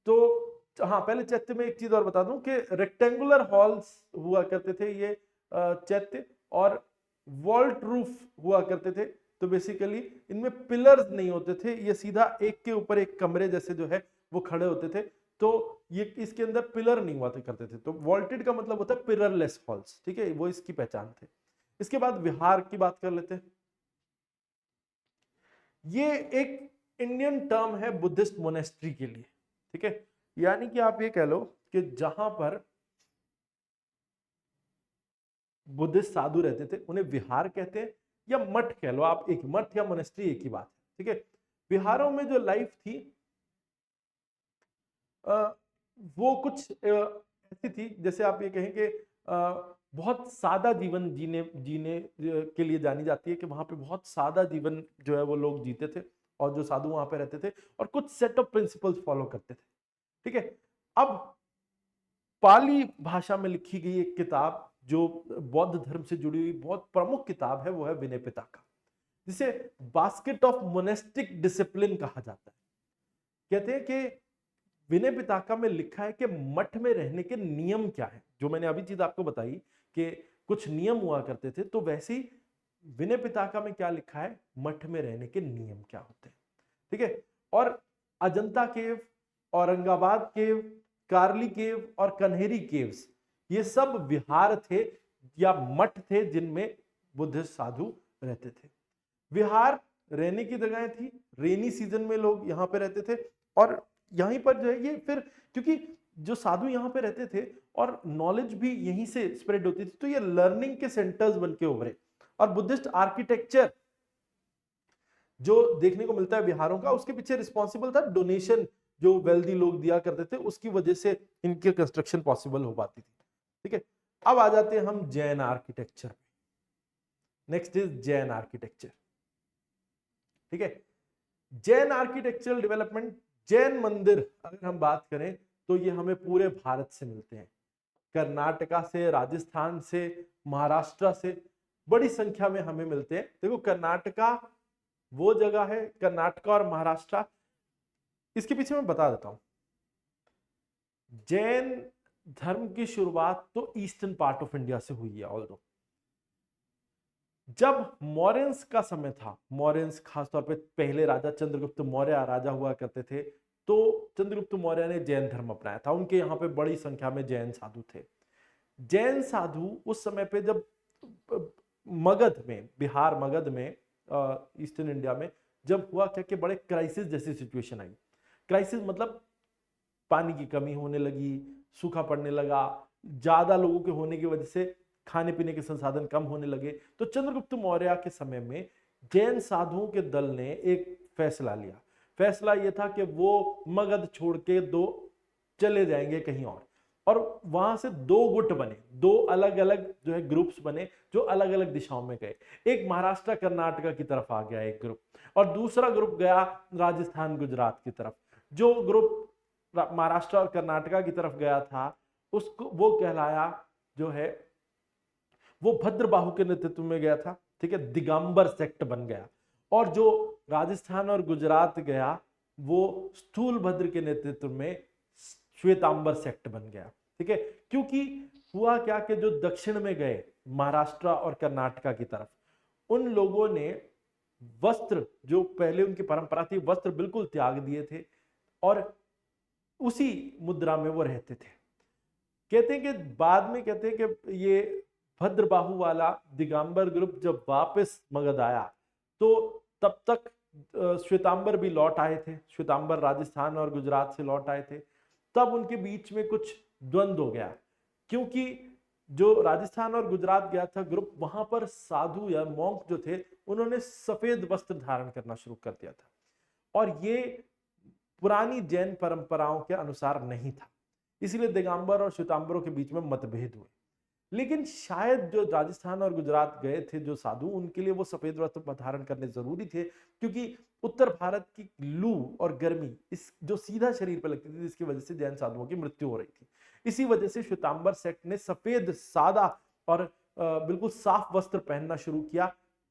तो हाँ पहले चैत्य में एक चीज और बता दूं कि रेक्टेंगुलर हॉल्स हुआ करते थे ये चैत्य, और वॉल्ट रूफ हुआ करते थे। तो बेसिकली इनमें पिलर्स नहीं होते थे, ये सीधा एक के ऊपर एक कमरे जैसे जो है वो खड़े होते थे, तो ये इसके अंदर पिलर नहीं हुआ करते थे। तो वॉल्टेड का मतलब होता है पिलरलेस हॉल्स, ठीक है, वो इसकी पहचान थे। इसके बाद विहार की बात कर लेते हैं। ये एक इंडियन टर्म है बुद्धिस्ट मोनेस्ट्री के लिए, ठीक है, यानी कि आप ये कह लो कि जहां पर बुद्धिस्ट साधु रहते थे उन्हें विहार कहते हैं, या मठ कह लो आप, एक मठ या मोनेस्ट्री एक ही बात है, ठीक है। विहारों में जो लाइफ थी वो कुछ ऐसी थी, जैसे आप ये कहें कि बहुत सादा जीवन जीने जीने के लिए जानी जाती है, कि वहां पे बहुत सादा जीवन जो है वो लोग जीते थे और जो साधु वहां पे रहते थे और कुछ सेट ऑफ प्रिंसिपल्स फॉलो करते थे, ठीक है। अब पाली भाषा में लिखी गई एक किताब जो बौद्ध धर्म से जुड़ी हुई बहुत प्रमुख किताब है, वो है विनय पिटका, जिसे बास्केट ऑफ मोनेस्टिक डिसिप्लिन कहा जाता है। कहते हैं कि विनय पिटका में लिखा है कि मठ में रहने के नियम क्या है, जो मैंने अभी चीज आपको बताई कि कुछ नियम हुआ करते थे, तो वैसे ही विनय पिटका में क्या लिखा है, मठ में रहने के नियम क्या होते हैं, ठीक है। और अजंता केव, औरंगाबाद केव, कार्ली केव और कन्हेरी केव्स, ये सब विहार थे या मठ थे जिनमें बुद्धिस्ट साधु रहते थे। विहार रहने की जगह थी, रेनी सीजन में लोग यहाँ पे रहते थे, और यहीं पर जो है ये फिर क्योंकि जो साधु यहाँ पे रहते थे और नॉलेज भी यहीं से स्प्रेड होती थी, तो ये लर्निंग के सेंटर्स बन के उभरे। और बुद्धिस्ट आर्किटेक्चर जो देखने को मिलता है बिहारों का, उसके पीछे रिस्पॉन्सिबल था डोनेशन जो वेल्दी लोग दिया करते थे, उसकी वजह से इनकी कंस्ट्रक्शन पॉसिबल हो पाती थी, ठीक है। अब आ जाते हैं हम Jain architecture. Next is Jain architecture, ठीक है। जैन आर्किटेक्चरल डेवलपमेंट, जैन मंदिर अगर हम बात करें तो ये हमें पूरे भारत से मिलते हैं, कर्नाटका से, राजस्थान से, महाराष्ट्र से बड़ी संख्या में हमें मिलते हैं। देखो कर्नाटका वो जगह है, कर्नाटका और महाराष्ट्र, इसके पीछे मैं बता देता हूं। जैन धर्म की शुरुआत तो ईस्टर्न पार्ट ऑफ इंडिया से हुई है, ऑल्दो जब मौर्यंस का समय था, मौर्यंस खासतौर पे पहले राजा चंद्रगुप्त मौर्य राजा हुआ करते थे, तो चंद्रगुप्त मौर्य ने जैन धर्म अपनाया था, उनके यहाँ पे बड़ी संख्या में जैन साधु थे। जैन साधु उस समय पे जब मगध में, बिहार मगध में, ईस्टर्न इंडिया में जब हुआ क्या कि बड़े क्राइसिस जैसी सिचुएशन आई। क्राइसिस मतलब पानी की कमी होने लगी, सूखा पड़ने लगा, ज्यादा लोगों के होने की वजह से खाने पीने के संसाधन कम होने लगे। तो चंद्रगुप्त मौर्य के समय में जैन साधुओं के दल ने एक फैसला लिया। फैसला यह था कि वो मगध छोड़ के चले जाएंगे कहीं और वहां से दो गुट बने, दो अलग अलग जो है ग्रुप्स बने जो अलग अलग दिशाओं में गए। एक महाराष्ट्र कर्नाटका की तरफ आ गया एक ग्रुप, और दूसरा ग्रुप गया राजस्थान गुजरात की तरफ। जो ग्रुप महाराष्ट्र और कर्नाटका की तरफ गया था उसको वो कहलाया जो है वो भद्रबाहु के नेतृत्व में गया था, ठीक है, दिगंबर सेक्ट बन गया। और जो राजस्थान और गुजरात गया वो स्थूलभद्र के नेतृत्व में श्वेतांबर सेक्ट बन गया, ठीक है। क्योंकि हुआ क्या कि जो दक्षिण में गए महाराष्ट्र और कर्नाटका की तरफ, उन लोगों ने वस्त्र, जो पहले उनकी परंपरा थी, वस्त्र बिल्कुल त्याग दिए थे और उसी मुद्रा में वो रहते थे। कहते हैं कि बाद में कहते हैं कि ये भद्रबाहु वाला दिगंबर ग्रुप जब वापस मगध आया तो तब तक श्वेतांबर भी लौट आए थे, श्वेतांबर राजस्थान और गुजरात से लौट आए थे, तब उनके बीच में कुछ द्वंद्व हो गया, क्योंकि जो राजस्थान और गुजरात गया था ग्रुप, वहां पर साधु या मॉन्क जो थे उन्होंने सफेद वस्त्र धारण करना शुरू कर दिया था, और ये पुरानी जैन परंपराओं के अनुसार नहीं था, इसलिए दिगंबर और श्वेतांबरों के बीच में मतभेद हुए। लेकिन शायद जो राजस्थान और गुजरात गए थे जो साधु, उनके लिए वो सफेद वस्त्र धारण करने जरूरी थे, क्योंकि उत्तर भारत की लू और गर्मी इस जो सीधा शरीर पर लगती थी, जिसकी वजह से जैन साधुओं की मृत्यु हो रही थी। इसी वजह से श्वेतांबर सेक्ट ने सफेद सादा और बिल्कुल साफ वस्त्र पहनना शुरू किया,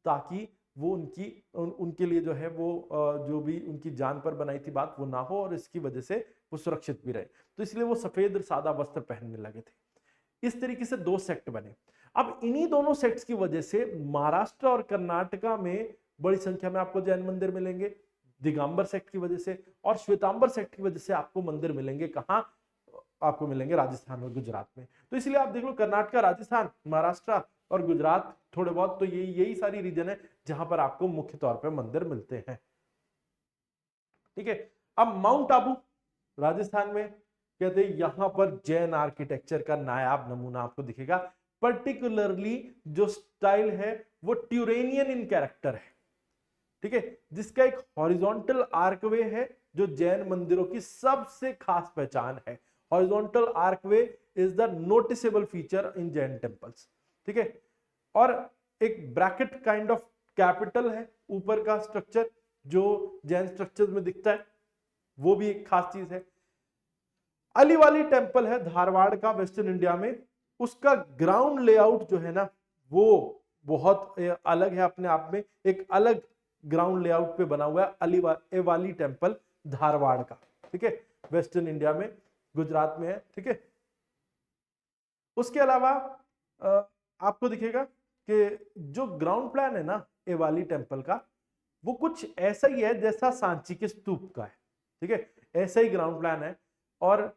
ताकि वो उनके लिए जो है वो जो भी उनकी जान पर बनाई थी बात वो ना हो, और इसकी वजह से वो सुरक्षित भी रहे, तो इसलिए वो सफेद सादा वस्त्र पहनने लगे थे। इस तरीके से दो सेक्ट बने। अब इन्हीं दोनों सेक्ट्स की वजह से महाराष्ट्र और कर्नाटका में बड़ी संख्या में आपको जैन मंदिर मिलेंगे, दिगंबर सेक्ट की वजह से, और श्वेतांबर सेक्ट की वजह से आपको मंदिर मिलेंगे कहां, आपको मिलेंगे राजस्थान और गुजरात में। तो इसलिए आप देख लो, कर्नाटका, राजस्थान, महाराष्ट्र और गुजरात थोड़े बहुत, तो यही सारी रीजन है जहां पर आपको मुख्य तौर पर मंदिर मिलते हैं। ठीक है, अब माउंट आबू राजस्थान में, कहते हैं यहां पर जैन आर्किटेक्चर का नायाब नमूना आपको दिखेगा। पर्टिकुलरली जो स्टाइल है वो ट्यूरेनियन इन कैरेक्टर है, ठीक है, जिसका एक हॉरिजॉन्टल आर्कवे है जो जैन मंदिरों की सबसे खास पहचान है। Horizontal archway is the noticeable feature in Jain temples, ठीक है। और एक ब्रैकेट काइंड ऑफ कैपिटल है ऊपर का स्ट्रक्चर जो जैन स्ट्रक्चर्स में दिखता है, वो भी एक खास चीज है। अलीवाली टेम्पल है धारवाड़ का, वेस्टर्न इंडिया में, उसका ग्राउंड लेआउट जो है ना वो बहुत अलग है अपने आप में, एक अलग ग्राउंड लेआउट पे बना हुआ है अलीवाली टेम्पल धारवाड़ का, ठीक है, वेस्टर्न इंडिया में, गुजरात में है, ठीक है। उसके अलावा आपको दिखेगा कि जो ग्राउंड प्लान है ना एवाली टेम्पल का, वो कुछ ऐसा ही है जैसा सांची के स्तूप का है, ठीक है, ऐसा ही ग्राउंड प्लान है। और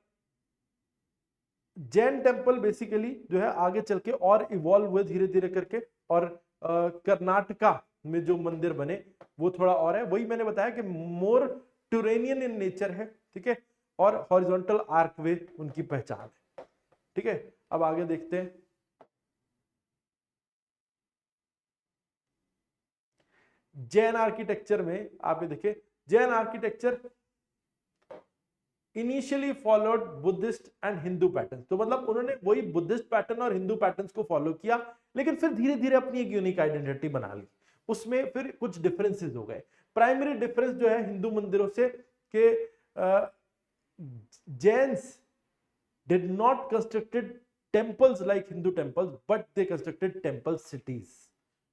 जैन टेम्पल बेसिकली जो है आगे चल के और इवॉल्व हुए धीरे धीरे करके, और कर्नाटका में जो मंदिर बने वो थोड़ा और है, वही मैंने बताया कि मोर ट्यूरेनियन इन नेचर है, ठीक है, और हॉरिजॉन्टल आर्कवे उनकी पहचान है, ठीक है। अब आगे देखते हैं। जैन आर्किटेक्चर में आप ये देखिए, Jain architecture initially followed Buddhist and Hindu pattern, तो मतलब उन्होंने वही बुद्धिस्ट पैटर्न और हिंदू पैटर्न्स को फॉलो किया, लेकिन फिर धीरे धीरे अपनी एक यूनिक आइडेंटिटी बना ली। उसमें फिर कुछ डिफरेंसेस हो गए। प्राइमरी डिफरेंस जो है हिंदू मंदिरों से कि Jains did not constructed temples like Hindu temples, but they constructed temple cities,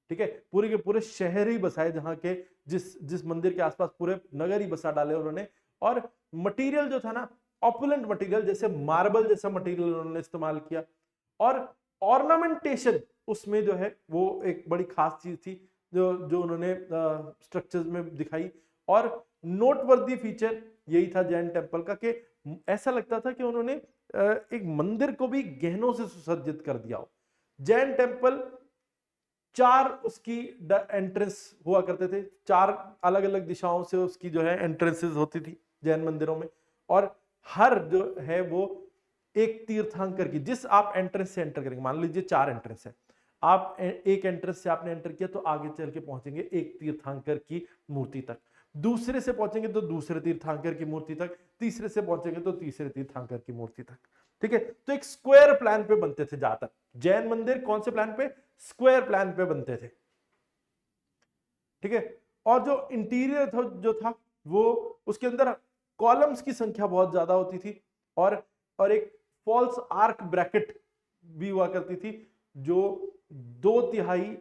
ठीक है, पूरे के पूरे शहर ही बसाए, जहां के जिस मंदिर के आसपास पूरे नगर ही बसा डाले उन्होंने। और मटेरियल जो था ना, ऑपुलेंट मटेरियल, जैसे मार्बल जैसा मटेरियल उन्होंने इस्तेमाल किया, और ऑर्नामेंटेशन उसमें जो है वो एक बड़ी खास चीज थी जो उन्होंने स्ट्रक्चर्स में दिखाई। और नोटवर्दी फीचर यही था जैन टेम्पल का कि ऐसा लगता था कि उन्होंने एक मंदिर को भी गहनों से सुसज्जित कर दिया हो। जैन टेम्पल 4 उसकी एंट्रेंस हुआ करते थे, 4 अलग अलग दिशाओं से उसकी जो है एंट्रेंसेस होती थी जैन मंदिरों में, और हर जो है वो एक तीर्थंकर की, जिस आप एंट्रेंस से एंटर करेंगे, मान लीजिए 4 एंट्रेंस है, आप एक एंट्रेंस से आपने एंटर किया तो आगे चल के पहुंचेंगे एक तीर्थंकर की मूर्ति तक, दूसरे से पहुंचेंगे तो दूसरे तीर्थंकर की मूर्ति तक, तीसरे से पहुंचेंगे तो तीसरे तीर्थंकर की मूर्ति तक, ठीक है। तो एक स्क्वायर प्लान पे बनते थे ज्यादातर जैन मंदिर, कौन से प्लान पे, स्क्वायर प्लान पे बनते थे, ठीक है। और जो इंटीरियर जो था वो उसके अंदर कॉलम्स की संख्या बहुत ज्यादा होती थी, और एक फॉल्स आर्क ब्रैकेट भी हुआ करती थी जो 2/3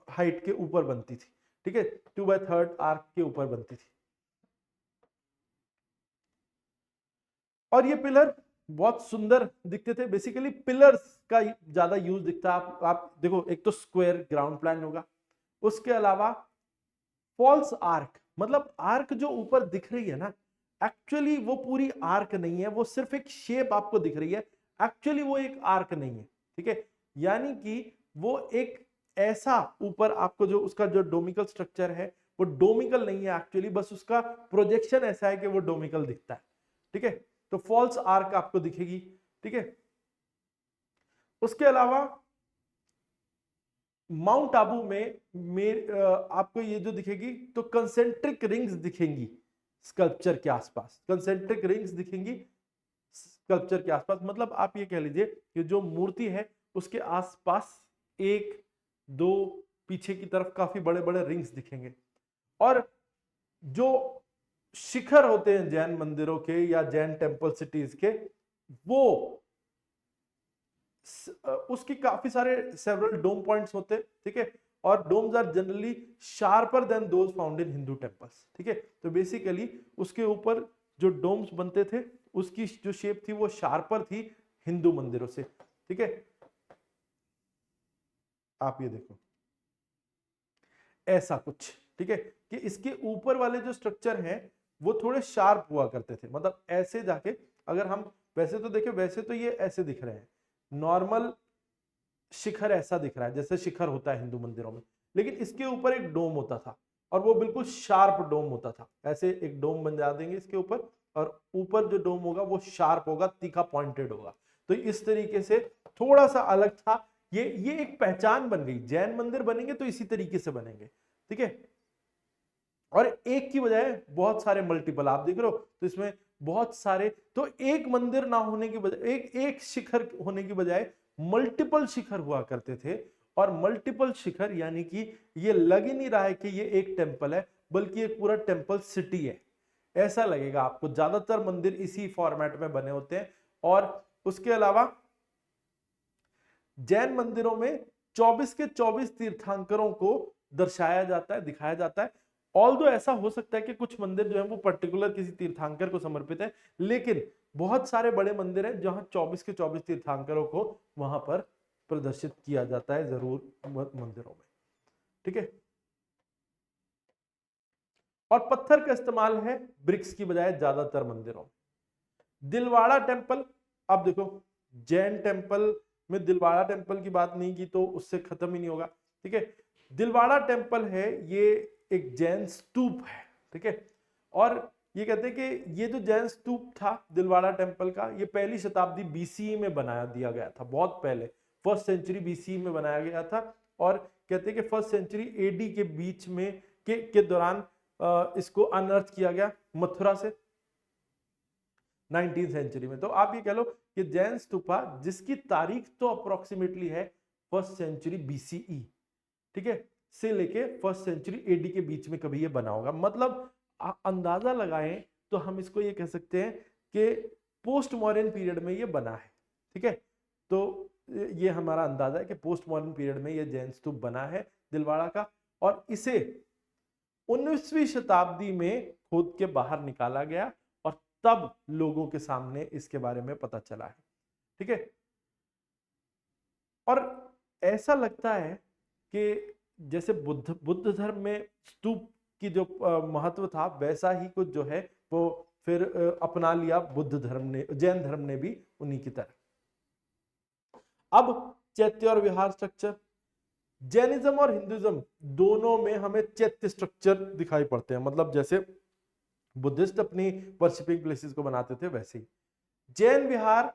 हाइट के ऊपर बनती थी, ठीक है, 2/3 आर्क के ऊपर बनती थी। और ये पिलर बहुत सुंदर दिखते थे। बेसिकली पिलर्स का ज्यादा यूज दिखता है। आप देखो, एक तो स्क्वायर ग्राउंड प्लान होगा, उसके अलावा फॉल्स आर्क, मतलब आर्क जो ऊपर दिख रही है ना, एक्चुअली वो पूरी आर्क नहीं है, वो सिर्फ एक शेप आपको दिख रही है, एक्चुअली वो एक आर्क नहीं है, ठीक है। यानी कि वो एक ऐसा ऊपर आपको जो उसका जो डोमिकल स्ट्रक्चर है वो डोमिकल नहीं है एक्चुअली, बस उसका प्रोजेक्शन ऐसा है कि वो डोमिकल दिखता है। ठीक है, तो फॉल्स आर्क आपको दिखेगी। ठीक है, उसके अलावा माउंट आबू में आपको ये जो दिखेगी तो कंसेंट्रिक रिंग्स दिखेंगी स्कल्पचर के आसपास, कंसेंट्रिक रिंग्स दिखेंगी स्कल्पचर के आसपास। मतलब आप ये कह लीजिए कि जो मूर्ति है उसके आसपास एक दो पीछे की तरफ काफी बड़े बड़े रिंग्स दिखेंगे। और जो शिखर होते हैं जैन मंदिरों के या जैन टेम्पल सिटीज के, वो उसकी काफी सारे सेवरल डोम पॉइंट्स होते हैं। ठीक है, और domes are generally sharper than those found in Hindu temples. ठीक है, तो बेसिकली उसके ऊपर जो डोम्स बनते थे उसकी जो शेप थी वो शार्पर थी हिंदू मंदिरों से। ठीक है, आप ये देखो ऐसा कुछ। ठीक है, कि इसके ऊपर वाले जो स्ट्रक्चर हैं वो थोड़े शार्प हुआ करते थे, मतलब ऐसे जाके अगर हम वैसे तो देखें, वैसे तो ये ऐसे दिख रहे हैं, नॉर्मल शिखर ऐसा दिख रहा है जैसे शिखर होता है हिंदू मंदिरों में, लेकिन इसके ऊपर एक डोम होता था और वो बिल्कुल शार्प डोम होता था। ऐसे एक डोम बना देंगे इसके ऊपर और ऊपर जो डोम होगा वो शार्प होगा, तीखा पॉइंटेड होगा। तो इस तरीके से थोड़ा सा अलग था। ये एक पहचान बन गई, जैन मंदिर बनेंगे तो इसी तरीके से बनेंगे। ठीक है, और एक की बजाय बहुत सारे मल्टीपल आप देख रहे हो, तो इसमें बहुत सारे, तो एक मंदिर ना होने की बजाय एक शिखर होने की बजाय मल्टीपल शिखर हुआ करते थे। और मल्टीपल शिखर यानी कि ये लग ही नहीं रहा है कि ये एक टेम्पल है, बल्कि एक पूरा टेम्पल सिटी है, ऐसा लगेगा आपको। ज्यादातर मंदिर इसी फॉर्मेट में बने होते हैं। और उसके अलावा जैन मंदिरों में 24 के 24 तीर्थंकरों को दर्शाया जाता है, दिखाया जाता है। ऑल्दो ऐसा हो सकता है कि कुछ मंदिर जो है वो पर्टिकुलर किसी तीर्थंकर को समर्पित है, लेकिन बहुत सारे बड़े मंदिर हैं जहां 24 के 24 तीर्थंकरों को वहां पर प्रदर्शित किया जाता है जरूर मंदिरों में। ठीक है, और पत्थर का इस्तेमाल है ब्रिक्स की बजाय ज्यादातर मंदिरों में। दिलवाड़ा टेम्पल, अब देखो जैन टेम्पल में दिलवाड़ा टेम्पल की बात नहीं की तो उससे खत्म ही नहीं होगा। ठीक है, दिलवाड़ा टेम्पल है ये एक जैन स्तूप है। ठीक है, और ये कहते हैं कि ये जो जैन स्तूप था दिलवाड़ा टेम्पल का, ये पहली शताब्दी बीसीई में बनाया दिया गया था, बहुत पहले फर्स्ट सेंचुरी बीसीई में बनाया गया था। और कहते हैं कि फर्स्ट सेंचुरी एडी के बीच में के दौरान इसको अनर्थ किया गया मथुरा से 19th सेंचुरी में। तो आप ये कह लो कि जैन स्तूपा जिसकी तारीख तो अप्रोक्सीमेटली है फर्स्ट सेंचुरी बीसीई, ठीक है, से लेके फर्स्ट सेंचुरी एडी के बीच में कभी ये बना होगा। मतलब अंदाजा लगाएं तो हम इसको ये कह सकते हैं कि पोस्ट मॉडर्न पीरियड में ये बना है। ठीक है, तो ये हमारा अंदाजा है कि पोस्ट मॉडर्न पीरियड में ये जैन स्तूप बना है दिलवाड़ा का, और इसे 19वीं शताब्दी में खोद के बाहर निकाला गया और तब लोगों के सामने इसके बारे में पता चला है। ठीक है, और ऐसा लगता है कि जैसे बुद्ध धर्म में स्तूप की जो महत्व था, वैसा ही कुछ जो है वो फिर अपना लिया बुद्ध धर्म ने, जैन धर्म ने भी उन्हीं की तरह। अब चैत्य और विहार स्ट्रक्चर, जैनिज्म और हिंदुइज्म दोनों में हमें चैत्य स्ट्रक्चर दिखाई पड़ते हैं। मतलब जैसे बुद्धिस्ट अपनी वर्शिपिंग प्लेसेस को बनाते थे वैसे ही Jain vihar,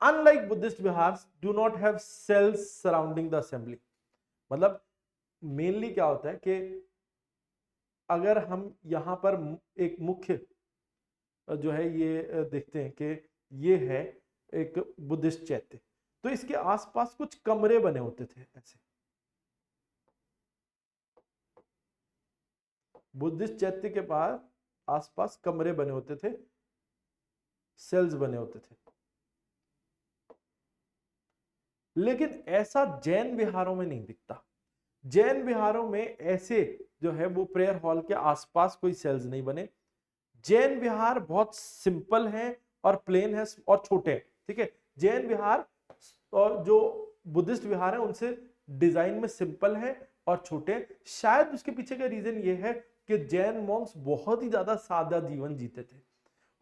unlike Buddhist vihar, do not have cells surrounding the assembly. मतलब मेनली क्या होता है कि अगर हम यहां पर एक मुख्य जो है ये देखते हैं कि ये है एक बुद्धिस्ट चैत्य, तो इसके आसपास कुछ कमरे बने होते थे ऐसे। बुद्धिस्ट चैत्य के पास आसपास कमरे बने होते थे, सेल्स बने होते थे, लेकिन ऐसा जैन विहारों में नहीं दिखता। जैन विहारों में ऐसे जो है वो प्रेयर हॉल के आसपास कोई सेल्स नहीं बने। जैन विहार बहुत सिंपल है और प्लेन है और छोटे हैं। ठीक है, जैन विहार और जो बुद्धिस्ट विहार है उनसे डिजाइन में सिंपल है और छोटे। शायद उसके पीछे का रीजन ये है कि जैन मॉन्क्स बहुत ही ज्यादा सादा जीवन जीते थे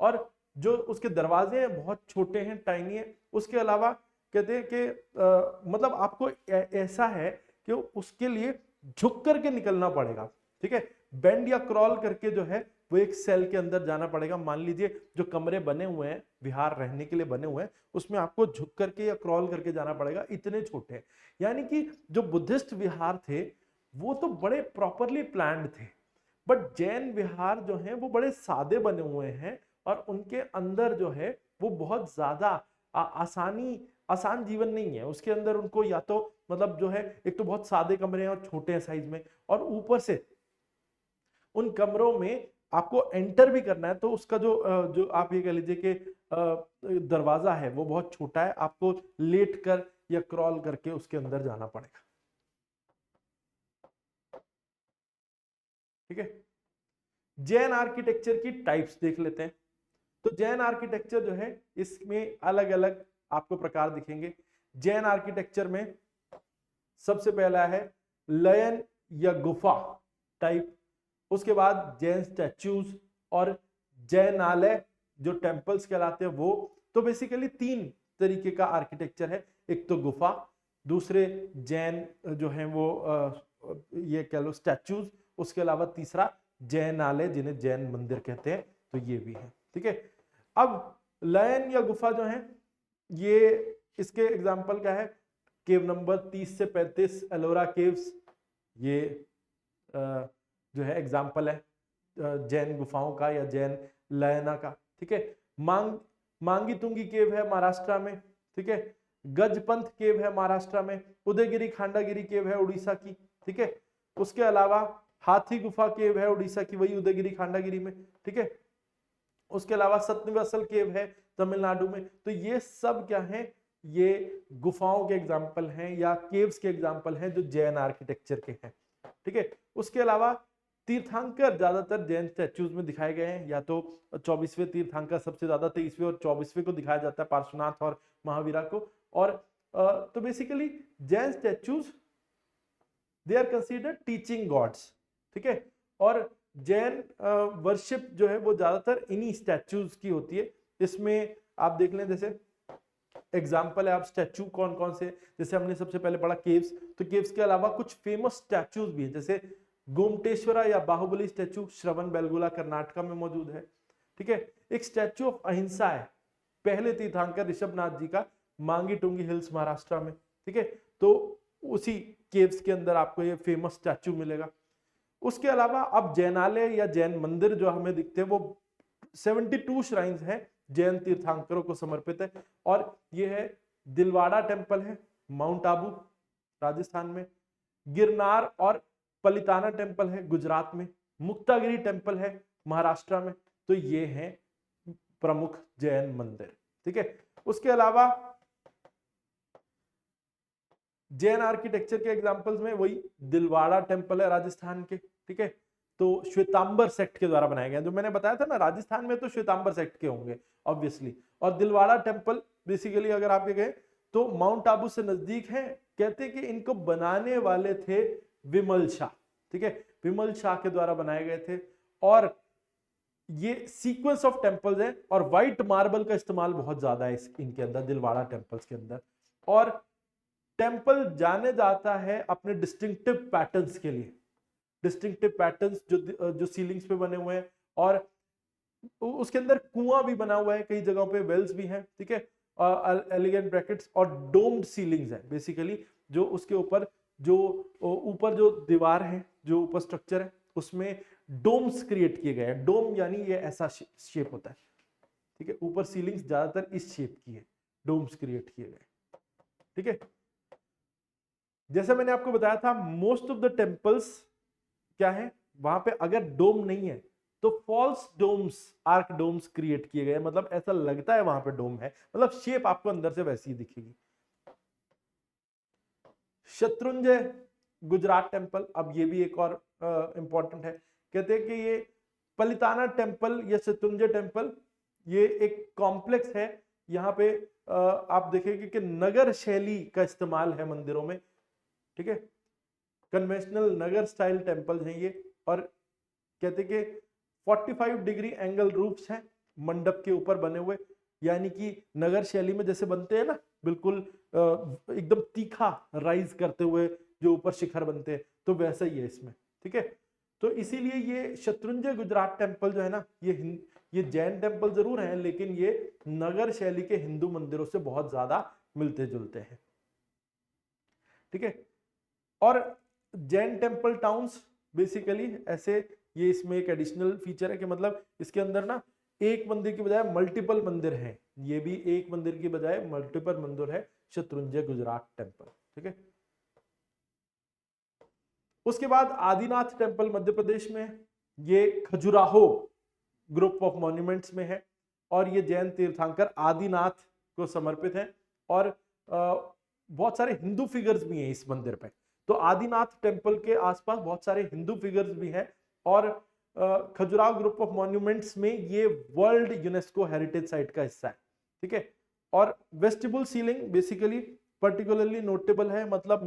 और जो उसके दरवाजे हैं बहुत छोटे हैं, टाइनी है। उसके अलावा कहते हैं कि मतलब आपको ऐसा है कि उसके लिए झुक करके निकलना पड़ेगा। ठीक है, बेंड या क्रॉल करके जो है वो एक सेल के अंदर जाना पड़ेगा। मान लीजिए जो कमरे बने हुए हैं, विहार रहने के लिए बने हुए हैं, उसमें आपको झुक करके या क्रॉल करके जाना पड़ेगा, इतने छोटे हैं। यानी कि जो बुद्धिस्ट विहार थे वो तो बड़े प्रॉपरली प्लान्ड थे, बट जैन विहार जो हैं वो बड़े सादे बने हुए हैं और उनके अंदर जो है वो बहुत ज्यादा आसान जीवन नहीं है। उसके अंदर उनको या तो मतलब जो है एक तो बहुत सादे कमरे हैं और छोटे हैं साइज में, और ऊपर से उन कमरों में आपको एंटर भी करना है तो उसका जो आप ये कह लीजिए कि दरवाजा है वो बहुत छोटा है, आपको लेट कर या क्रॉल करके उसके अंदर जाना पड़ेगा। ठीक है, जैन आर्किटेक्चर की टाइप्स देख लेते हैं। तो जैन आर्किटेक्चर जो है इसमें अलग अलग आपको प्रकार दिखेंगे। जैन आर्किटेक्चर में सबसे पहला है लयन या गुफा टाइप, उसके बाद जैन स्टैच्यूज और जैनालय जो टेम्पल्स कहलाते हैं वो। तो बेसिकली 3 तरीके का आर्किटेक्चर है, एक तो गुफा, दूसरे जैन जो है वो ये कह लो स्टैच्यूज, उसके अलावा तीसरा जैनालय जिन्हें जैन मंदिर कहते हैं, तो ये भी है। ठीक है, अब लयन या गुफा जो है ये इसके एग्जाम्पल क्या है, केव नंबर 30 से 35 एलोरा केव्स, ये जो है एग्जाम्पल है जैन गुफाओं का या जैन लयना का। ठीक है, मांगी तुंगी केव है महाराष्ट्र में। ठीक है, गजपंथ केव है महाराष्ट्र में, उदयगिरी खांडागिरी केव है उड़ीसा की। ठीक है, उसके अलावा हाथी गुफा केव है उड़ीसा की, वही उदयगिरी खांडागिरी में। ठीक है, उसके अलावा सतनिवासल केव है तमिलनाडु में। तो ये सब क्या है, ये गुफाओं के एग्जाम्पल हैं या केव्स के एग्जाम्पल हैं जो जैन आर्किटेक्चर के हैं। ठीक है, उसके अलावा तीर्थंकर ज्यादातर जैन स्टैच्यूज में दिखाए गए हैं, या तो 24वें तीर्थंकर सबसे ज्यादा 23वें और 24वें को दिखाया जाता है, पार्श्वनाथ और महावीरा को। और तो basically Jain statues they are considered teaching gods. ठीक है, और जैन वर्शिप जो है वो ज्यादातर इन्हीं स्टैच्यूज की होती है। इसमें आप देख लें, जैसे एग्जाम्पल है, आप स्टैच्यू कौन कौन से, जैसे हमने सबसे पहले पढ़ा केव्स, तो केव्स के अलावा कुछ फेमस स्टैच्यूज भी है, जैसे गोमटेश्वरा या बाहुबली स्टैच्यू श्रवण बेलगोला कर्नाटका में मौजूद है। ठीक है, एक स्टैच्यू ऑफ अहिंसा है पहले तीर्थंकर ऋषभनाथ जी का, मांगी टुंगी हिल्स महाराष्ट्र में। ठीक है, तो उसी केव्स के अंदर आपको ये फेमस स्टैच्यू मिलेगा। उसके अलावा अब जैनालय या जैन मंदिर जो हमें दिखते हैं वो 72 श्राइन्स हैं जैन तीर्थंकरों को समर्पित है, और ये है दिलवाड़ा टेम्पल है माउंट आबू राजस्थान में, गिरनार और पलिताना टेम्पल है गुजरात में, मुक्तागिरी टेम्पल है महाराष्ट्र में। तो ये हैं प्रमुख जैन मंदिर। ठीक है, उसके अलावा जैन आर्किटेक्चर के एग्जांपल्स में वही दिलवाड़ा टेम्पल है राजस्थान के। ठीक है, तो श्वेतांबर सेक्ट के द्वारा बनाया गया, जो मैंने बताया था ना, राजस्थान में तो श्वेतांबर सेक्ट के होंगे ऑब्वियसली। और दिलवाड़ा टेम्पल बेसिकली अगर आप ये गए तो माउंट आबू से नजदीक है। कहते हैं कि इनको बनाने वाले थे विमल शाह। ठीक है, विमल शाह के द्वारा बनाए गए थे, और ये सीक्वेंस ऑफ टेम्पल्स है, और व्हाइट मार्बल का इस्तेमाल बहुत ज्यादा है इनके अंदर, दिलवाड़ा टेम्पल्स के अंदर। और टेम्पल जाने जाता है अपने डिस्टिंक्टिव पैटर्न्स के लिए, डिस्टिंक्टिव पैटर्न्स जो सीलिंग्स पे बने हुए हैं, और उसके अंदर कुआं भी बना हुआ है, कई जगहों पे वेल्स भी हैं। ठीक है, एलिगेंट ब्रैकेट्स और डोम्ड सीलिंग्स है बेसिकली, जो उसके ऊपर जो दीवार है, जो ऊपर स्ट्रक्चर है उसमें डोम्स क्रिएट किए गए हैं। डोम यानी ये ऐसा शेप होता है। ठीक है, ऊपर सीलिंग्स ज्यादातर इस शेप की है, डोम्स क्रिएट किए गए। ठीक है, जैसे मैंने आपको बताया था मोस्ट ऑफ द टेम्पल्स क्या है, वहां पे अगर डोम नहीं है तो false domes, arch domes create किए गए, मतलब ऐसा लगता है वहां पे डोम है, मतलब शेप आपको अंदर से वैसी ही दिखेगी। शत्रुंजय गुजरात टेम्पल, अब ये भी एक और इंपॉर्टेंट है। कहते हैं कि ये पलिताना टेम्पल या शत्रुंजय टेम्पल ये एक कॉम्प्लेक्स है। यहाँ पे आप देखेंगे कि नगर शैली का इस्तेमाल है मंदिरों में। ठीक है, कन्वेंशनल नगर स्टाइल टेम्पल्स हैं ये, और कहते हैं कि 45 डिग्री एंगल रूफ्स हैं मंडप के ऊपर बने हुए, यानी कि नगर शैली में जैसे बनते हैं ना, बिल्कुल एकदम तीखा राइज करते हुए जो ऊपर शिखर बनते हैं, तो वैसा ही है इसमें। ठीक है, तो इसीलिए ये शत्रुंजय गुजरात टेम्पल जो है ना, ये जैन टेम्पल जरूर है, लेकिन ये नगर शैली के हिंदू मंदिरों से बहुत ज्यादा मिलते जुलते हैं। ठीक है, और जैन टेम्पल टाउन्स बेसिकली ऐसे, ये इसमें एक एडिशनल फीचर है कि मतलब इसके अंदर ना एक मंदिर की बजाय मल्टीपल मंदिर हैं, ये भी एक मंदिर की बजाय मल्टीपल मंदिर है शत्रुंजय गुजरात टेम्पल। ठीक है, उसके बाद आदिनाथ टेम्पल मध्य प्रदेश में, ये खजुराहो ग्रुप ऑफ मॉन्यूमेंट्स में है और ये जैन तीर्थंकर आदिनाथ को समर्पित है और बहुत सारे हिंदू फिगर्स भी हैं इस मंदिर पे। तो आदिनाथ टेम्पल के आसपास बहुत सारे हिंदू फिगर्स भी हैं और खजुराहो ग्रुप ऑफ मॉन्यूमेंट्स में ये वर्ल्ड यूनेस्को हेरिटेज साइट का हिस्सा है। ठीक है, और vestibule ceiling basically particularly notable है। मतलब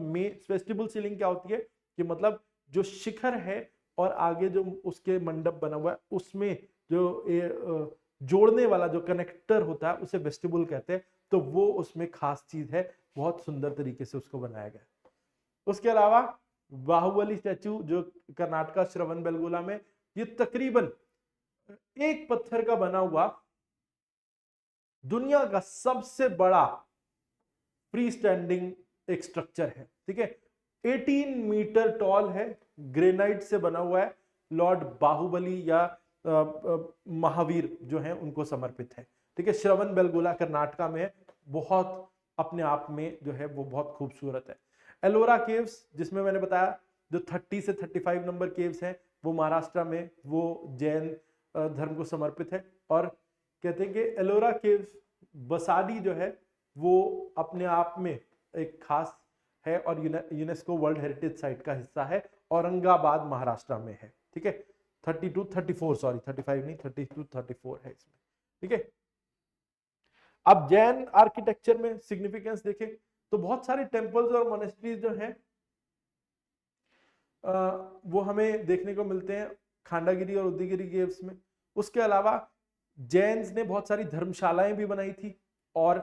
वेस्टिबुल सीलिंग क्या होती है कि मतलब जो शिखर है और आगे जो उसके मंडप बना हुआ है उसमें जो जोड़ने वाला जो कनेक्टर होता है उसे वेस्टिबुल कहते हैं। तो वो उसमें खास चीज है, बहुत सुंदर तरीके से उसको बनाया गया। उसके अलावा बाहुबली स्टैचू जो कर्नाटका श्रवणबेलगोला में, ये तकरीबन एक पत्थर का बना हुआ दुनिया का सबसे बड़ा फ्री स्टैंडिंग एक स्ट्रक्चर है। ठीक है, 18 मीटर टॉल है, ग्रेनाइट से बना हुआ है, लॉर्ड बाहुबली या महावीर जो हैं उनको समर्पित है। ठीक है, श्रवणबेलगोला कर्नाटका में है, बहुत अपने आप में जो है वो बहुत खूबसूरत है। एलोरा केव्स जिसमें मैंने बताया जो 30 से 35 नंबर केव्स हैं वो महाराष्ट्र में, वो जैन धर्म को समर्पित है। और कहते हैं कि एलोरा केव्स बसाडी जो है वो अपने आप में एक खास है और यूनेस्को वर्ल्ड हेरिटेज साइट का हिस्सा है, औरंगाबाद महाराष्ट्र में है। ठीक है, 34 सॉरी 35 नहीं 34 है इसमें। ठीक है, अब जैन आर्किटेक्चर में सिग्निफिकेंस देखें तो बहुत सारे टेम्पल्स और मोनेस्ट्रीज जो हैं वो हमें देखने को मिलते हैं खांडागिरी और उदयगिरी केव्स में। उसके अलावा जैन्स ने बहुत सारी धर्मशालाएं भी बनाई थी और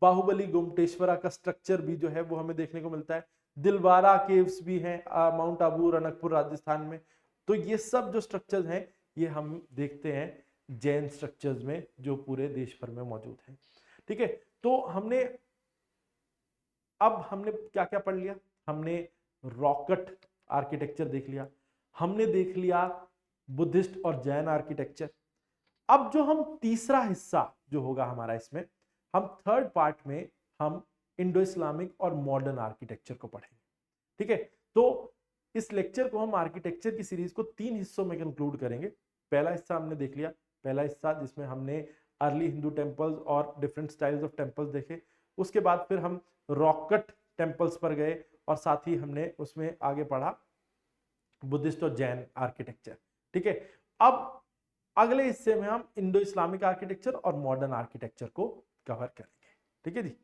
बाहुबली गोमटेश्वरा का स्ट्रक्चर भी जो है वो हमें देखने को मिलता है। दिलवारा केव्स भी हैं माउंट आबू रनकपुर राजस्थान में। तो ये सब जो स्ट्रक्चर्स हैं ये हम देखते हैं जैन स्ट्रक्चर्स में जो पूरे देश भर में मौजूद हैं। ठीक है, तो हमने क्या क्या पढ़ लिया? हमने रॉकेट आर्किटेक्चर देख लिया, हमने देख लिया बुद्धिस्ट और जैन आर्किटेक्चर। अब जो हम तीसरा हिस्सा जो होगा हमारा इसमें, हम थर्ड पार्ट में हम इंडो इस्लामिक और मॉडर्न आर्किटेक्चर को पढ़ेंगे। ठीक है, तो इस लेक्चर को हम आर्किटेक्चर की सीरीज को 3 हिस्सों में कंक्लूड करेंगे। पहला हिस्सा हमने देख लिया, पहला हिस्सा जिसमें हमने अर्ली हिंदू टेम्पल्स और डिफरेंट स्टाइल्स ऑफ टेम्पल्स देखे। उसके बाद फिर हम रॉकेट टेम्पल्स पर गए और साथ ही हमने उसमें आगे पढ़ा बुद्धिस्ट और जैन आर्किटेक्चर। ठीक है, अब अगले हिस्से में हम इंडो इस्लामिक आर्किटेक्चर और मॉडर्न आर्किटेक्चर को कवर करेंगे। ठीक है जी।